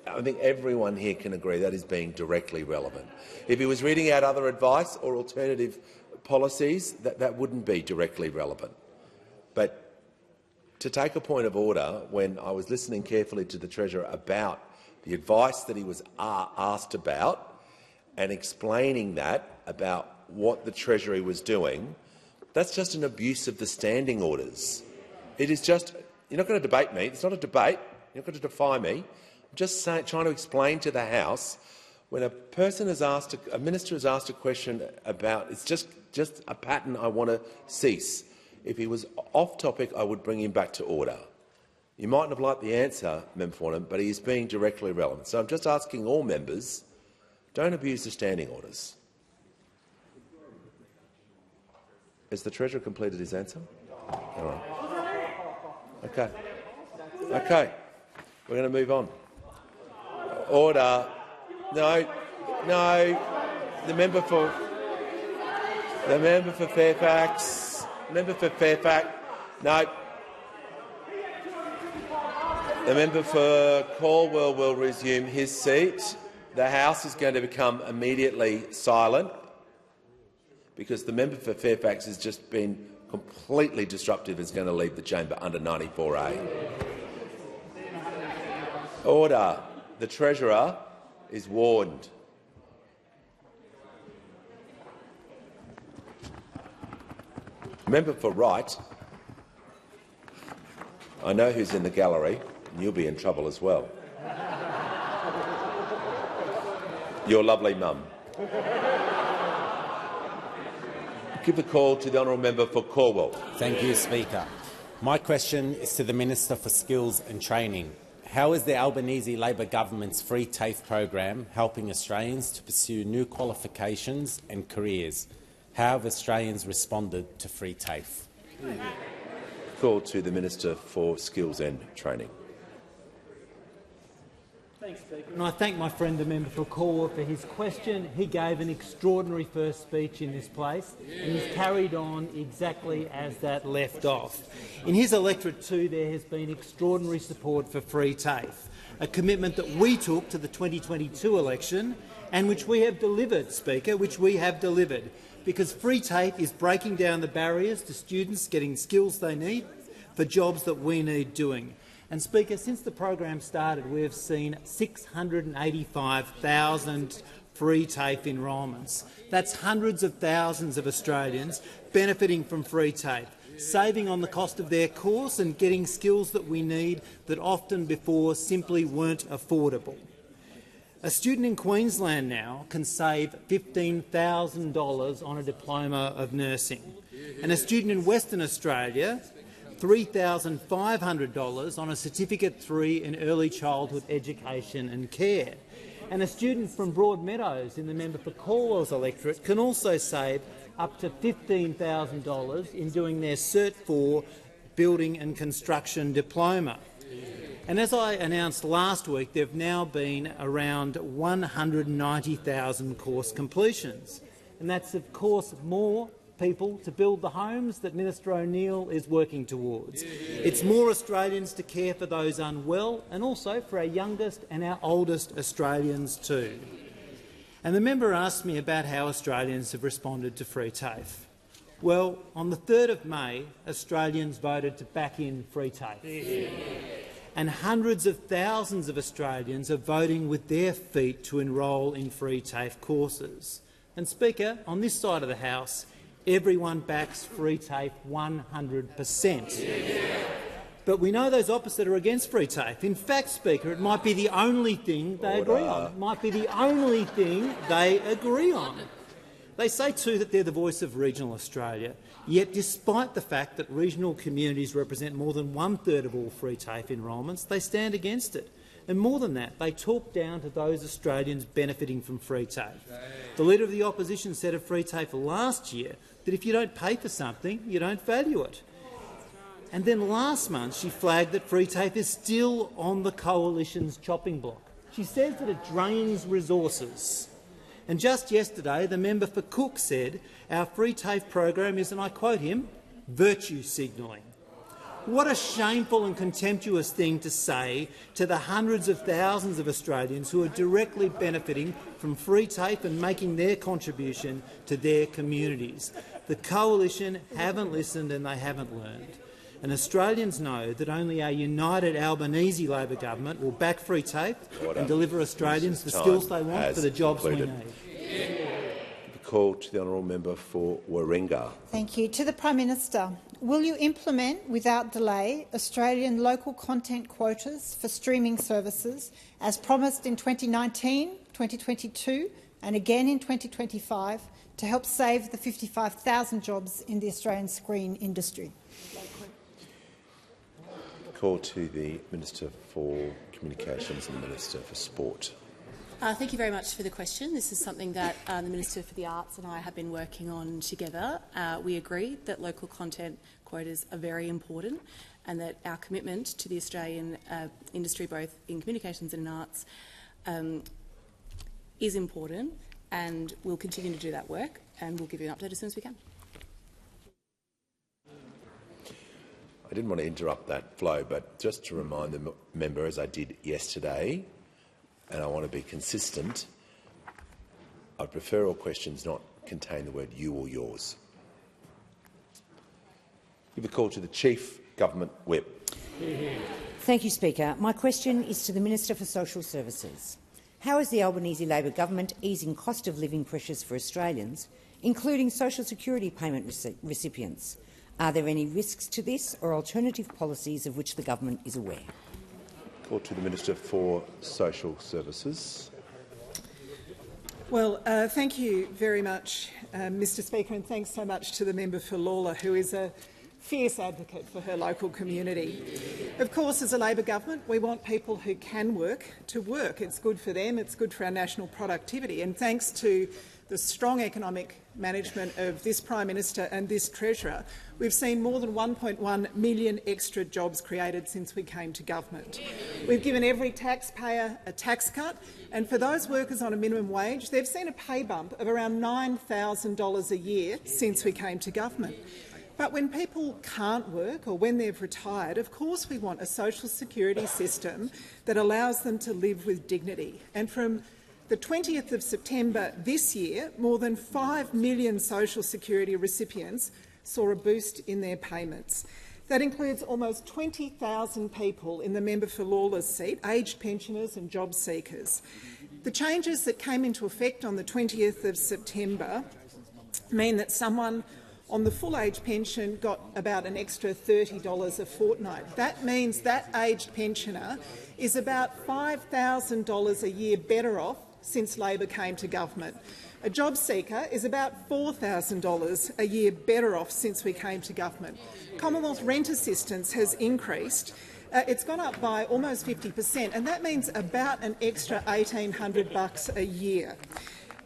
I think everyone here can agree that is being directly relevant. If he was reading out other advice or alternative policies, that wouldn't be directly relevant. But to take a point of order, when I was listening carefully to the Treasurer about the advice that he was asked about and explaining that about what the Treasury was doing, that's just an abuse of the standing orders. It is just — you're not going to debate me. It's not a debate. You're not going to defy me. I'm just trying to explain to the House, when a person is asked, a minister is asked a question about, it's just a pattern I want to cease. If he was off topic, I would bring him back to order. You mightn't have liked the answer, Member Fornham, but he is being directly relevant. So I'm just asking all members, don't abuse the standing orders. Has the Treasurer completed his answer? All right. Okay. Okay. We're going to move on. Order. No. No. The member for Fairfax. Member for Fairfax. No. The member for Caldwell will resume his seat. The House is going to become immediately silent because the member for Fairfax has just been completely disruptive and is going to leave the chamber under 94A. Order. The Treasurer is warned. Member for Wright. I know who's in the gallery, and you'll be in trouble as well. Your lovely mum. Give the call to the honourable member for Caldwell. Thank you, Speaker. My question is to the Minister for Skills and Training. How is the Albanese Labor government's free TAFE program helping Australians to pursue new qualifications and careers? How have Australians responded to free TAFE? Call to the Minister for Skills and Training. Thanks, Speaker. And I thank my friend the member for Caldwell for his question. He gave an extraordinary first speech in this place, and he's carried on exactly as that left off. In his electorate too, there has been extraordinary support for free TAFE, a commitment that we took to the 2022 election and which we have delivered, Speaker, which we have delivered, because free TAFE is breaking down the barriers to students getting skills they need for jobs that we need doing. And, Speaker, since the program started, we have seen 685,000 free TAFE enrolments. That's hundreds of thousands of Australians benefiting from free TAFE, saving on the cost of their course and getting skills that we need that often before simply weren't affordable. A student in Queensland now can save $15,000 on a diploma of nursing, and a student in Western Australia $3,500 on a Certificate 3 in Early Childhood Education and Care. And a student from Broadmeadows in the member for Caldwell's electorate can also save up to $15,000 in doing their Cert 4 Building and Construction Diploma. And as I announced last week, there have now been around 190,000 course completions. And that's, of course, more people to build the homes that Minister O'Neill is working towards. It's more Australians to care for those unwell, and also for our youngest and our oldest Australians too. And the member asked me about how Australians have responded to free TAFE. Well, on the 3rd of May, Australians voted to back in free TAFE. And hundreds of thousands of Australians are voting with their feet to enrol in free TAFE courses. And, Speaker, on this side of the House, everyone backs free TAFE 100%. But we know those opposite are against free TAFE. In fact, Speaker, it might be the only thing they agree on. It might be the only thing they agree on. They say too that they're the voice of regional Australia, yet despite the fact that regional communities represent more than 1/3 of all free TAFE enrolments, they stand against it. And more than that, they talk down to those Australians benefiting from free TAFE. The Leader of the Opposition said of free TAFE last year that if you don't pay for something, you don't value it. And then last month she flagged that free TAFE is still on the Coalition's chopping block. She says that it drains resources. And just yesterday, the member for Cook said our free TAFE program is, and I quote him, virtue signalling. What a shameful and contemptuous thing to say to the hundreds of thousands of Australians who are directly benefiting from free TAFE and making their contribution to their communities. The Coalition haven't listened and they haven't learned. And Australians know that only a united Albanese Labor government will back free TAFE and deliver Australians the skills they want for the jobs we need. The call to the honourable member for Warringah. Thank you. To the Prime Minister, will you implement without delay Australian local content quotas for streaming services as promised in 2019, 2022 and again in 2025 to help save the 55,000 jobs in the Australian screen industry? Call to the Minister for Communications and the Minister for Sport. Thank you very much for the question. This is something that the Minister for the Arts and I have been working on together. We agree that local content quotas are very important and that our commitment to the Australian industry, both in communications and in arts, is important, and we'll continue to do that work, and we'll give you an update as soon as we can. I didn't want to interrupt that flow, but just to remind the member, as I did yesterday, and I want to be consistent, I prefer all questions not contain the word you or yours. Give a call to the Chief Government Whip. Thank you, Speaker. My question is to the Minister for Social Services. How is the Albanese Labor government easing cost of living pressures for Australians, including social security payment recipients? Are there any risks to this or alternative policies of which the government is aware? Call to the Minister for Social Services. Well, thank you very much, Mr Speaker, and thanks so much to the member for Lalor, who is a fierce advocate for her local community. Of course, as a Labor government, we want people who can work to work. It's good for them, it's good for our national productivity, and thanks to the strong economic management of this Prime Minister and this Treasurer, we've seen more than 1.1 million extra jobs created since we came to government. We've given every taxpayer a tax cut, and for those workers on a minimum wage, they've seen a pay bump of around $9,000 a year since we came to government. But when people can't work or when they've retired, of course we want a social security system that allows them to live with dignity. And from the 20th of September this year, more than 5 million social security recipients saw a boost in their payments. That includes almost 20,000 people in the member for Lawler's seat, aged pensioners and job seekers. The changes that came into effect on the 20th of September mean that someone on the full age pension got about an extra $30 a fortnight. That means that aged pensioner is about $5,000 a year better off since Labor came to government. A job seeker is about $4,000 a year better off since we came to government. Commonwealth rent assistance has increased. It's gone up by almost 50%, and that means about an extra $1,800 a year.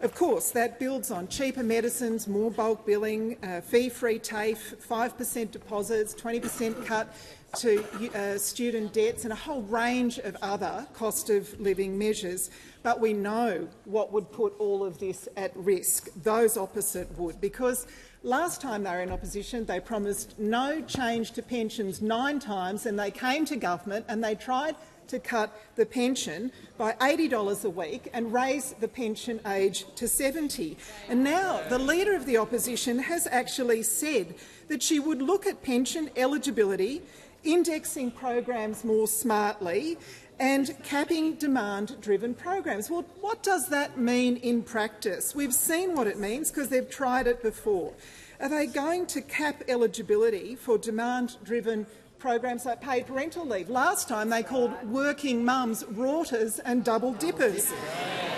Of course, that builds on cheaper medicines, more bulk billing, fee-free TAFE, 5% deposits, 20% cut to student debts and a whole range of other cost-of-living measures. But we know what would put all of this at risk. Those opposite would, because last time they were in opposition they promised no change to pensions 9 times, and they came to government and they tried to cut the pension by $80 a week and raise the pension age to 70. And now the Leader of the Opposition has actually said that she would look at pension eligibility, indexing programs more smartly, and capping demand-driven programs. Well, what does that mean in practice? We've seen what it means because they've tried it before. Are they going to cap eligibility for demand-driven programs like paid parental leave? Last time they called working mums rorters and double dippers.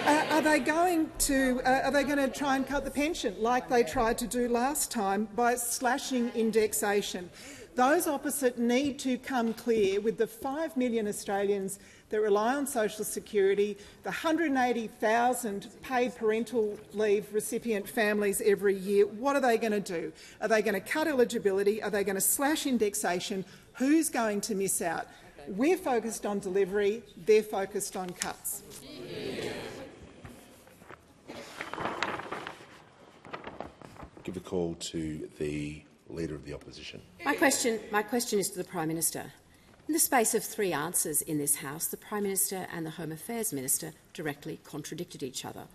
Are they going to try and cut the pension like they tried to do last time by slashing indexation? Those opposite need to come clear with the 5 million Australians that rely on social security, the 180,000 paid parental leave recipient families every year. What are they going to do? Are they going to cut eligibility? Are they going to slash indexation? Who's going to miss out? We're focused on delivery. They're focused on cuts. Give a call to the Leader of the Opposition. My question is to the Prime Minister. In the space of 3 answers in this House, the Prime Minister and the Home Affairs Minister directly contradicted each other.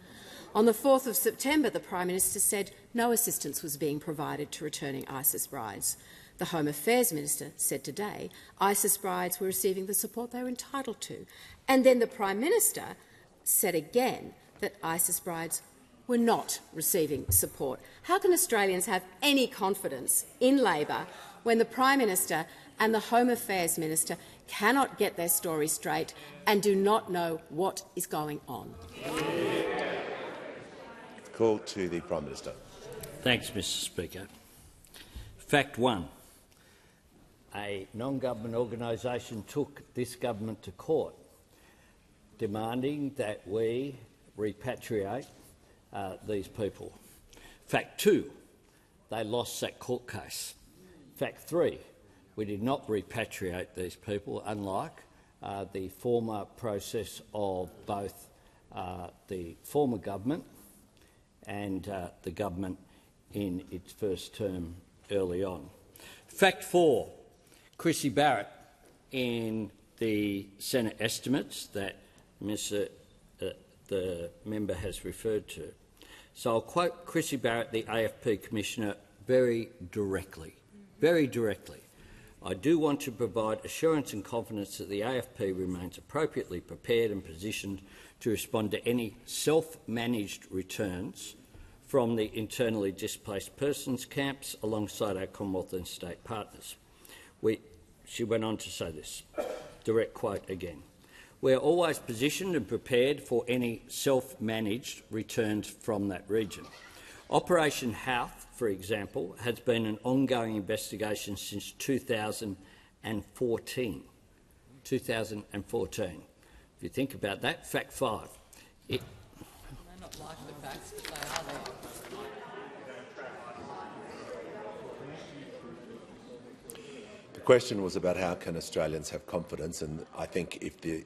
On the 4th of September, the Prime Minister said no assistance was being provided to returning ISIS brides. The Home Affairs Minister said today ISIS brides were receiving the support they were entitled to. And then the Prime Minister said again that ISIS brides were not receiving support. How can Australians have any confidence in Labor when the Prime Minister and the Home Affairs Minister cannot get their story straight and do not know what is going on? Call to the Prime Minister. Thanks, Mr Speaker. Fact 1. A non-government organisation took this government to court demanding that we repatriate these people. Fact 2, they lost that court case. Fact 3, we did not repatriate these people, unlike the former process of both the former government and the government in its first term early on. Fact 4, Chrissy Barrett, in the Senate estimates that the member has referred to. So I'll quote Chrissy Barrett, the AFP Commissioner, very directly. I do want to provide assurance and confidence that the AFP remains appropriately prepared and positioned to respond to any self-managed returns from the internally displaced persons camps alongside our Commonwealth and state partners. She went on to say this, direct quote again. We are always positioned and prepared for any self-managed returns from that region. Operation Houth, for example, has been an ongoing investigation since 2014. 2014. If you think about that, fact 5. They may not like the facts, but they are there. The question was about how can Australians have confidence, and I think if the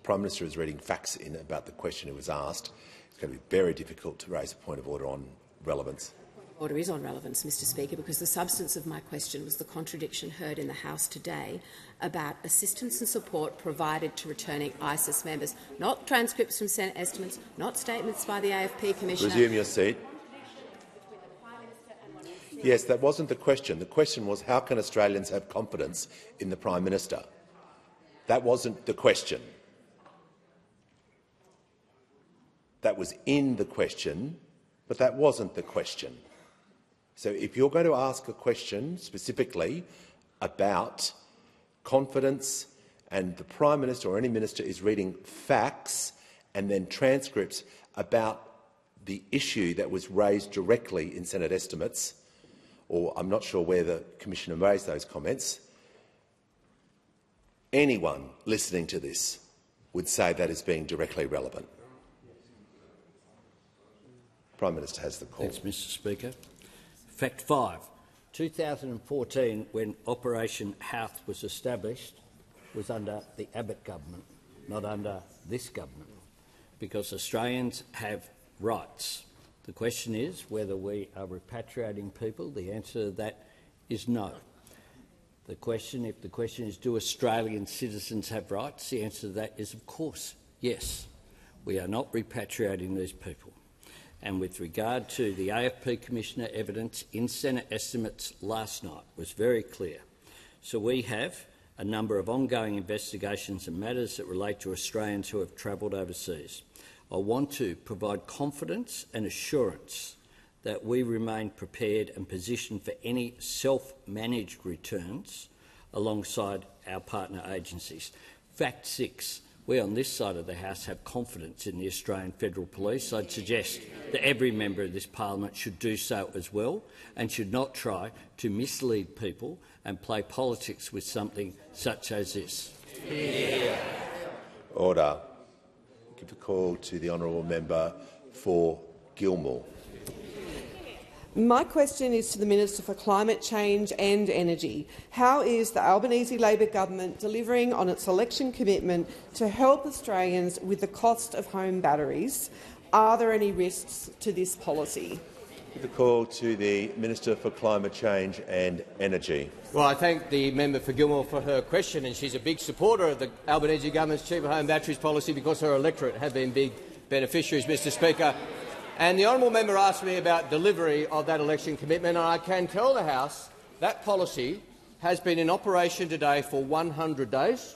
Prime Minister is reading facts in about the question who was asked, it's going to be very difficult to raise a point of order on relevance. Order is on relevance, Mr Speaker, because the substance of my question was the contradiction heard in the House today about assistance and support provided to returning ISIS members, not transcripts from Senate estimates, not statements by the AFP Commissioner. Resume your seat. Yes, that wasn't the question. The question was how can Australians have confidence in the Prime Minister? That wasn't the question. That was in the question, but that wasn't the question. So if you're going to ask a question specifically about confidence and the Prime Minister or any minister is reading facts and then transcripts about the issue that was raised directly in Senate estimates, or I'm not sure where the Commissioner raised those comments, anyone listening to this would say that is being directly relevant. Prime Minister has the call. Thanks, Mr Speaker. Fact 5. 2014, when Operation Houth was established, was under the Abbott government, not under this government, because Australians have rights. The question is whether we are repatriating people. The answer to that is no. If the question is do Australian citizens have rights, the answer to that is of course yes. We are not repatriating these people. And with regard to the AFP Commissioner, evidence in Senate estimates last night was very clear. So we have a number of ongoing investigations and matters that relate to Australians who have travelled overseas. I want to provide confidence and assurance that we remain prepared and positioned for any self-managed returns alongside our partner agencies. Fact 6. We on this side of the House have confidence in the Australian Federal Police. I'd suggest that every member of this parliament should do so as well and should not try to mislead people and play politics with something such as this. Order. Give the call to the honourable member for Gilmore. My question is to the Minister for Climate Change and Energy. How is the Albanese Labor government delivering on its election commitment to help Australians with the cost of home batteries? Are there any risks to this policy? Give the call to the Minister for Climate Change and Energy. Well, I thank the member for Gilmore for her question, and she's a big supporter of the Albanese government's cheaper home batteries policy because her electorate have been big beneficiaries, Mr Speaker. And the honourable member asked me about delivery of that election commitment, and I can tell the House that policy has been in operation today for 100 days.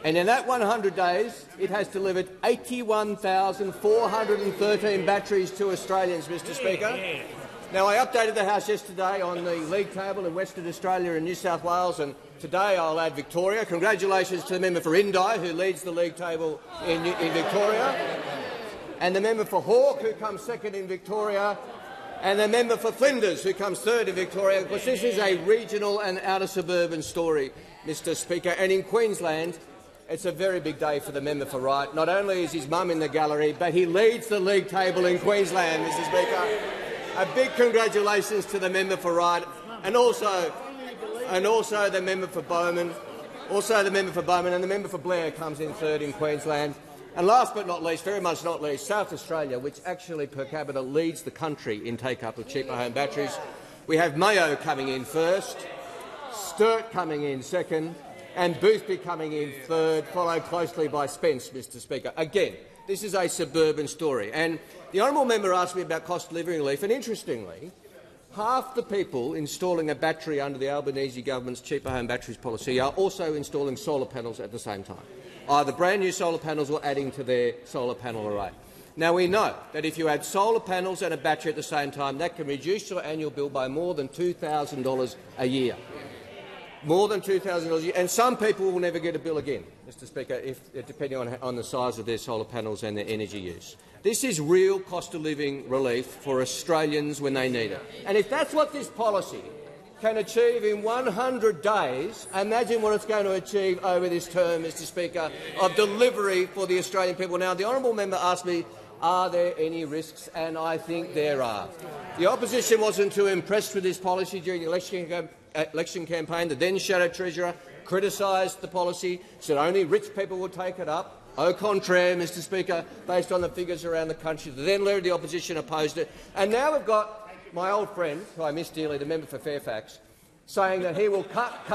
And in that 100 days, it has delivered 81,413 batteries to Australians, Mr Speaker. Now, I updated the House yesterday on the league table in Western Australia and New South Wales, and today I'll add Victoria. Congratulations to the member for Indi, who leads the league table in Victoria, and the member for Hawke, who comes second in Victoria, and the member for Flinders, who comes third in Victoria, because this is a regional and outer suburban story, Mr Speaker. And in Queensland, it's a very big day for the member for Wright. Not only is his mum in the gallery, but he leads the league table in Queensland, Mr Speaker. A big congratulations to the member for Wright, and also the member for Bowen, and the member for Blair comes in third in Queensland. And last but not least, very much not least, South Australia, which actually per capita leads the country in take-up of cheaper home batteries. We have Mayo coming in first, Sturt coming in second, and Boothby coming in third, followed closely by Spence, Mr Speaker. Again, this is a suburban story. And the honourable member asked me about cost of living relief, and interestingly, half the people installing a battery under the Albanese government's cheaper home batteries policy are also installing solar panels at the same time, either brand-new solar panels or adding to their solar panel array. Now, we know that if you add solar panels and a battery at the same time, that can reduce your annual bill by more than $2,000 a year. More than $2,000 a year. And some people will never get a bill again, Mr Speaker, depending on the size of their solar panels and their energy use. This is real cost of living relief for Australians when they need it. And if that's what this policy can achieve in 100 days, imagine what it's going to achieve over this term, Mr Speaker, of delivery for the Australian people. Now, the honourable member asked me, are there any risks? And I think there are. The opposition wasn't too impressed with this policy during the election campaign. The then Shadow Treasurer criticised the policy, said only rich people would take it up. Au contraire, Mr Speaker, based on the figures around the country. The then Leader of the Opposition opposed it. And now we've got my old friend, who I miss dearly, the member for Fairfax, saying that he will cut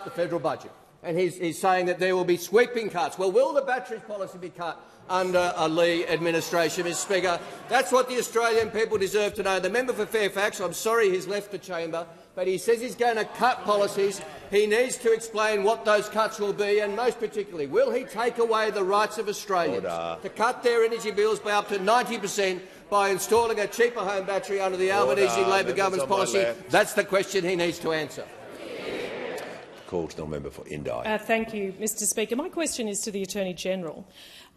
the federal budget. And he's saying that there will be sweeping cuts. Well, will the batteries policy be cut under a Lee administration, Mr Speaker? That's what the Australian people deserve to know. The member for Fairfax, I'm sorry he's left the chamber, but he says he's going to cut policies. He needs to explain what those cuts will be, and most particularly, will he take away the rights of Australians to cut their energy bills by up to 90% by installing a cheaper home battery under the Albanese Labor government's policy? That's the question he needs to answer. Call to the member for Indi. Thank you, Mr Speaker. My question is to the Attorney-General.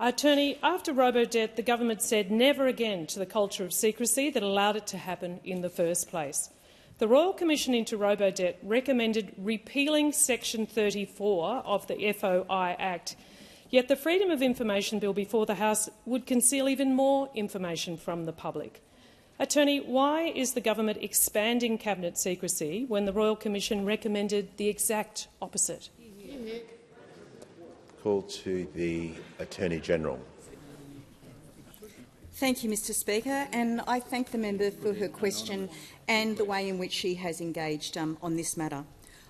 Attorney, after Robodebt, the government said never again to the culture of secrecy that allowed it to happen in the first place. The Royal Commission into Robodebt recommended repealing Section 34 of the FOI Act, yet the Freedom of Information Bill before the House would conceal even more information from the public. Attorney, why is the government expanding cabinet secrecy when the Royal Commission recommended the exact opposite? Call to the Attorney-General. Thank you, Mr Speaker, and I thank the member for her question and the way in which she has engaged on this matter.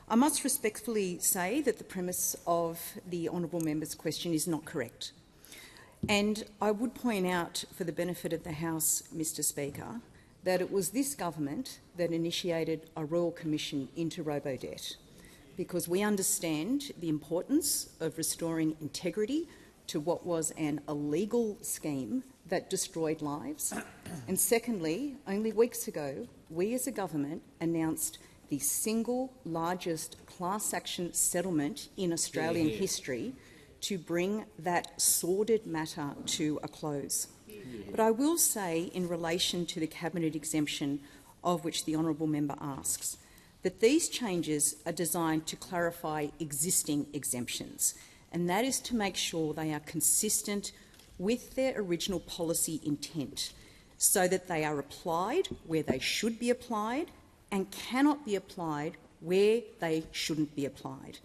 I must respectfully say that the premise of the honourable member's question is not correct. And I would point out, for the benefit of the House, Mr Speaker, that it was this government that initiated a Royal Commission into Robodebt, because we understand the importance of restoring integrity to what was an illegal scheme that destroyed lives. And secondly, only weeks ago, we as a government announced the single largest class action settlement in Australian history to bring that sordid matter to a close. But I will say, in relation to the Cabinet exemption of which the honourable member asks, that these changes are designed to clarify existing exemptions, and that is to make sure they are consistent with their original policy intent, so that they are applied where they should be applied and cannot be applied where they shouldn't be applied.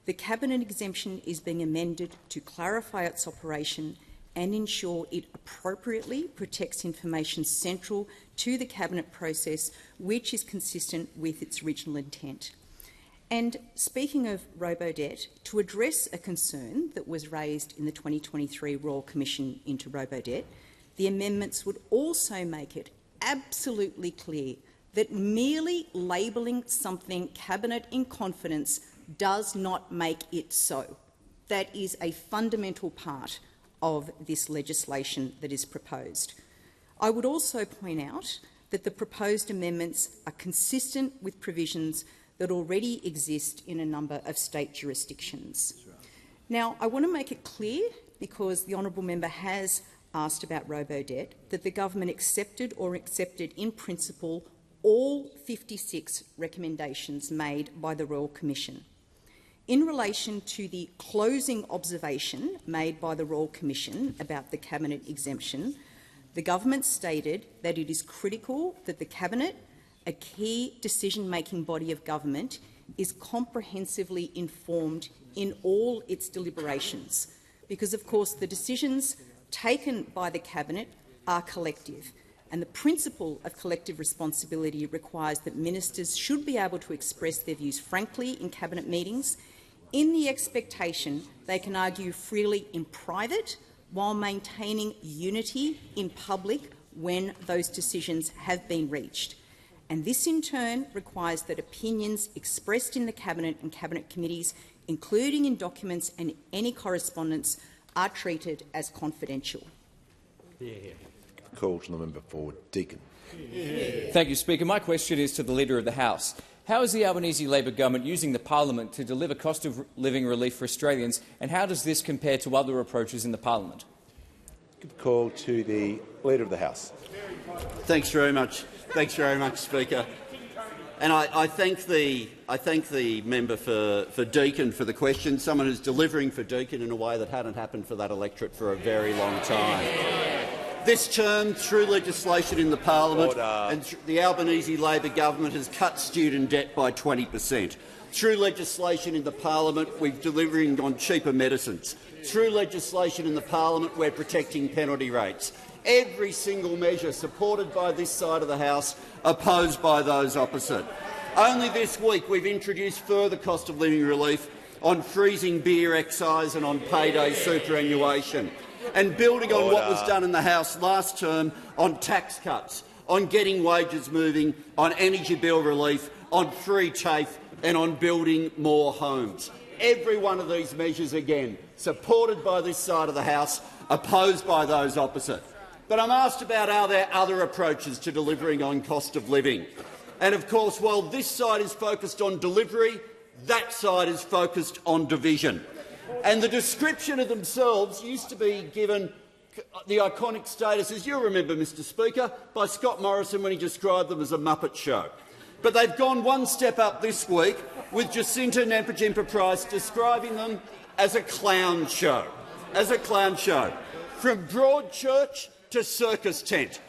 The Cabinet exemption is being amended to clarify its operation and ensure it appropriately protects information central to the Cabinet process, which is consistent with its original intent. And speaking of Robodebt, to address a concern that was raised in the 2023 Royal Commission into Robodebt, the amendments would also make it absolutely clear that merely labelling something Cabinet in confidence does not make it so. That is a fundamental part of this legislation that is proposed. I would also point out that the proposed amendments are consistent with provisions that already exist in a number of state jurisdictions. Now, I want to make it clear, because the honourable member has asked about Robodebt, that the government accepted in principle all 56 recommendations made by the Royal Commission. In relation to the closing observation made by the Royal Commission about the Cabinet exemption, the government stated that it is critical that the Cabinet, a key decision-making body of government, is comprehensively informed in all its deliberations, because, of course, the decisions taken by the Cabinet are collective, and the principle of collective responsibility requires that ministers should be able to express their views frankly in Cabinet meetings, in the expectation they can argue freely in private while maintaining unity in public when those decisions have been reached. And this in turn requires that opinions expressed in the Cabinet and Cabinet committees, including in documents and any correspondence, are treated as confidential. Call to the member for Deakin. Thank you, Speaker. My question is to the Leader of the House. How is the Albanese Labor government using the parliament to deliver cost of living relief for Australians, and how does this compare to other approaches in the parliament? Call to the Leader of the House. Thanks very much. Thanks very much, Speaker. And I thank the member for Deakin for the question. Someone who's delivering for Deakin in a way that hadn't happened for that electorate for a very long time. This term, through legislation in the parliament, and the Albanese Labor government has cut student debt by 20%. Through legislation in the parliament, we're delivering on cheaper medicines. Through legislation in the parliament, we're protecting penalty rates. Every single measure supported by this side of the House, opposed by those opposite. Only this week we've introduced further cost of living relief on freezing beer excise and on payday superannuation, and building on what was done in the House last term on tax cuts, on getting wages moving, on energy bill relief, on free TAFE and on building more homes. Every one of these measures, again, supported by this side of the House, opposed by those opposite. But I'm asked about, are there other approaches to delivering on cost of living? And of course, while this side is focused on delivery, that side is focused on division. And the description of themselves used to be given the iconic status, as you'll remember, Mr Speaker, by Scott Morrison when he described them as a Muppet show. But they've gone one step up this week with Jacinta Nampijinpa-Price describing them as a clown show. As a clown show. From Broadchurch to circus tent.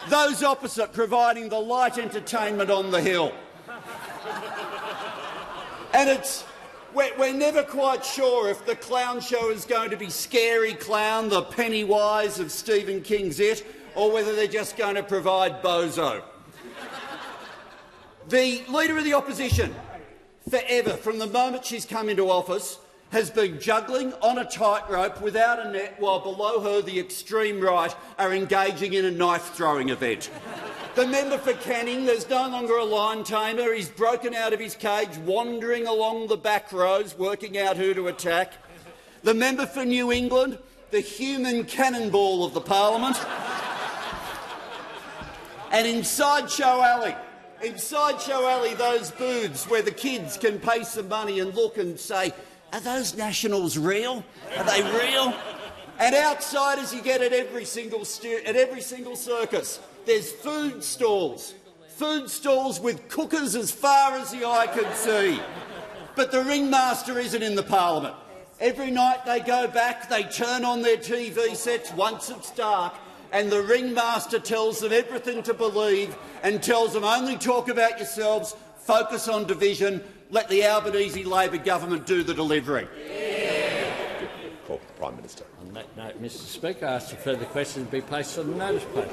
Those opposite providing the light entertainment on the hill. And we're never quite sure if the clown show is going to be Scary Clown, the Pennywise of Stephen King's It, or whether they're just going to provide Bozo. The Leader of the Opposition, forever, from the moment she's come into office, has been juggling on a tightrope without a net while below her the extreme right are engaging in a knife-throwing event. The member for Canning, there's no longer a lion tamer. He's broken out of his cage, wandering along the back rows, working out who to attack. The member for New England, the human cannonball of the parliament. And in Sideshow Alley, those booths where the kids can pay some money and look and say, are those Nationals real? Are they real? And outside, as you get at every single circus, there's food stalls with cookers as far as the eye can see. But the ringmaster isn't in the parliament. Every night they go back, they turn on their TV sets once it's dark, and the ringmaster tells them everything to believe and tells them only talk about yourselves, focus on division, let the Albanese Labor government do the delivery. Call Prime Minister. On that note, Mr Speaker, I ask for further questions to be placed on the notice paper.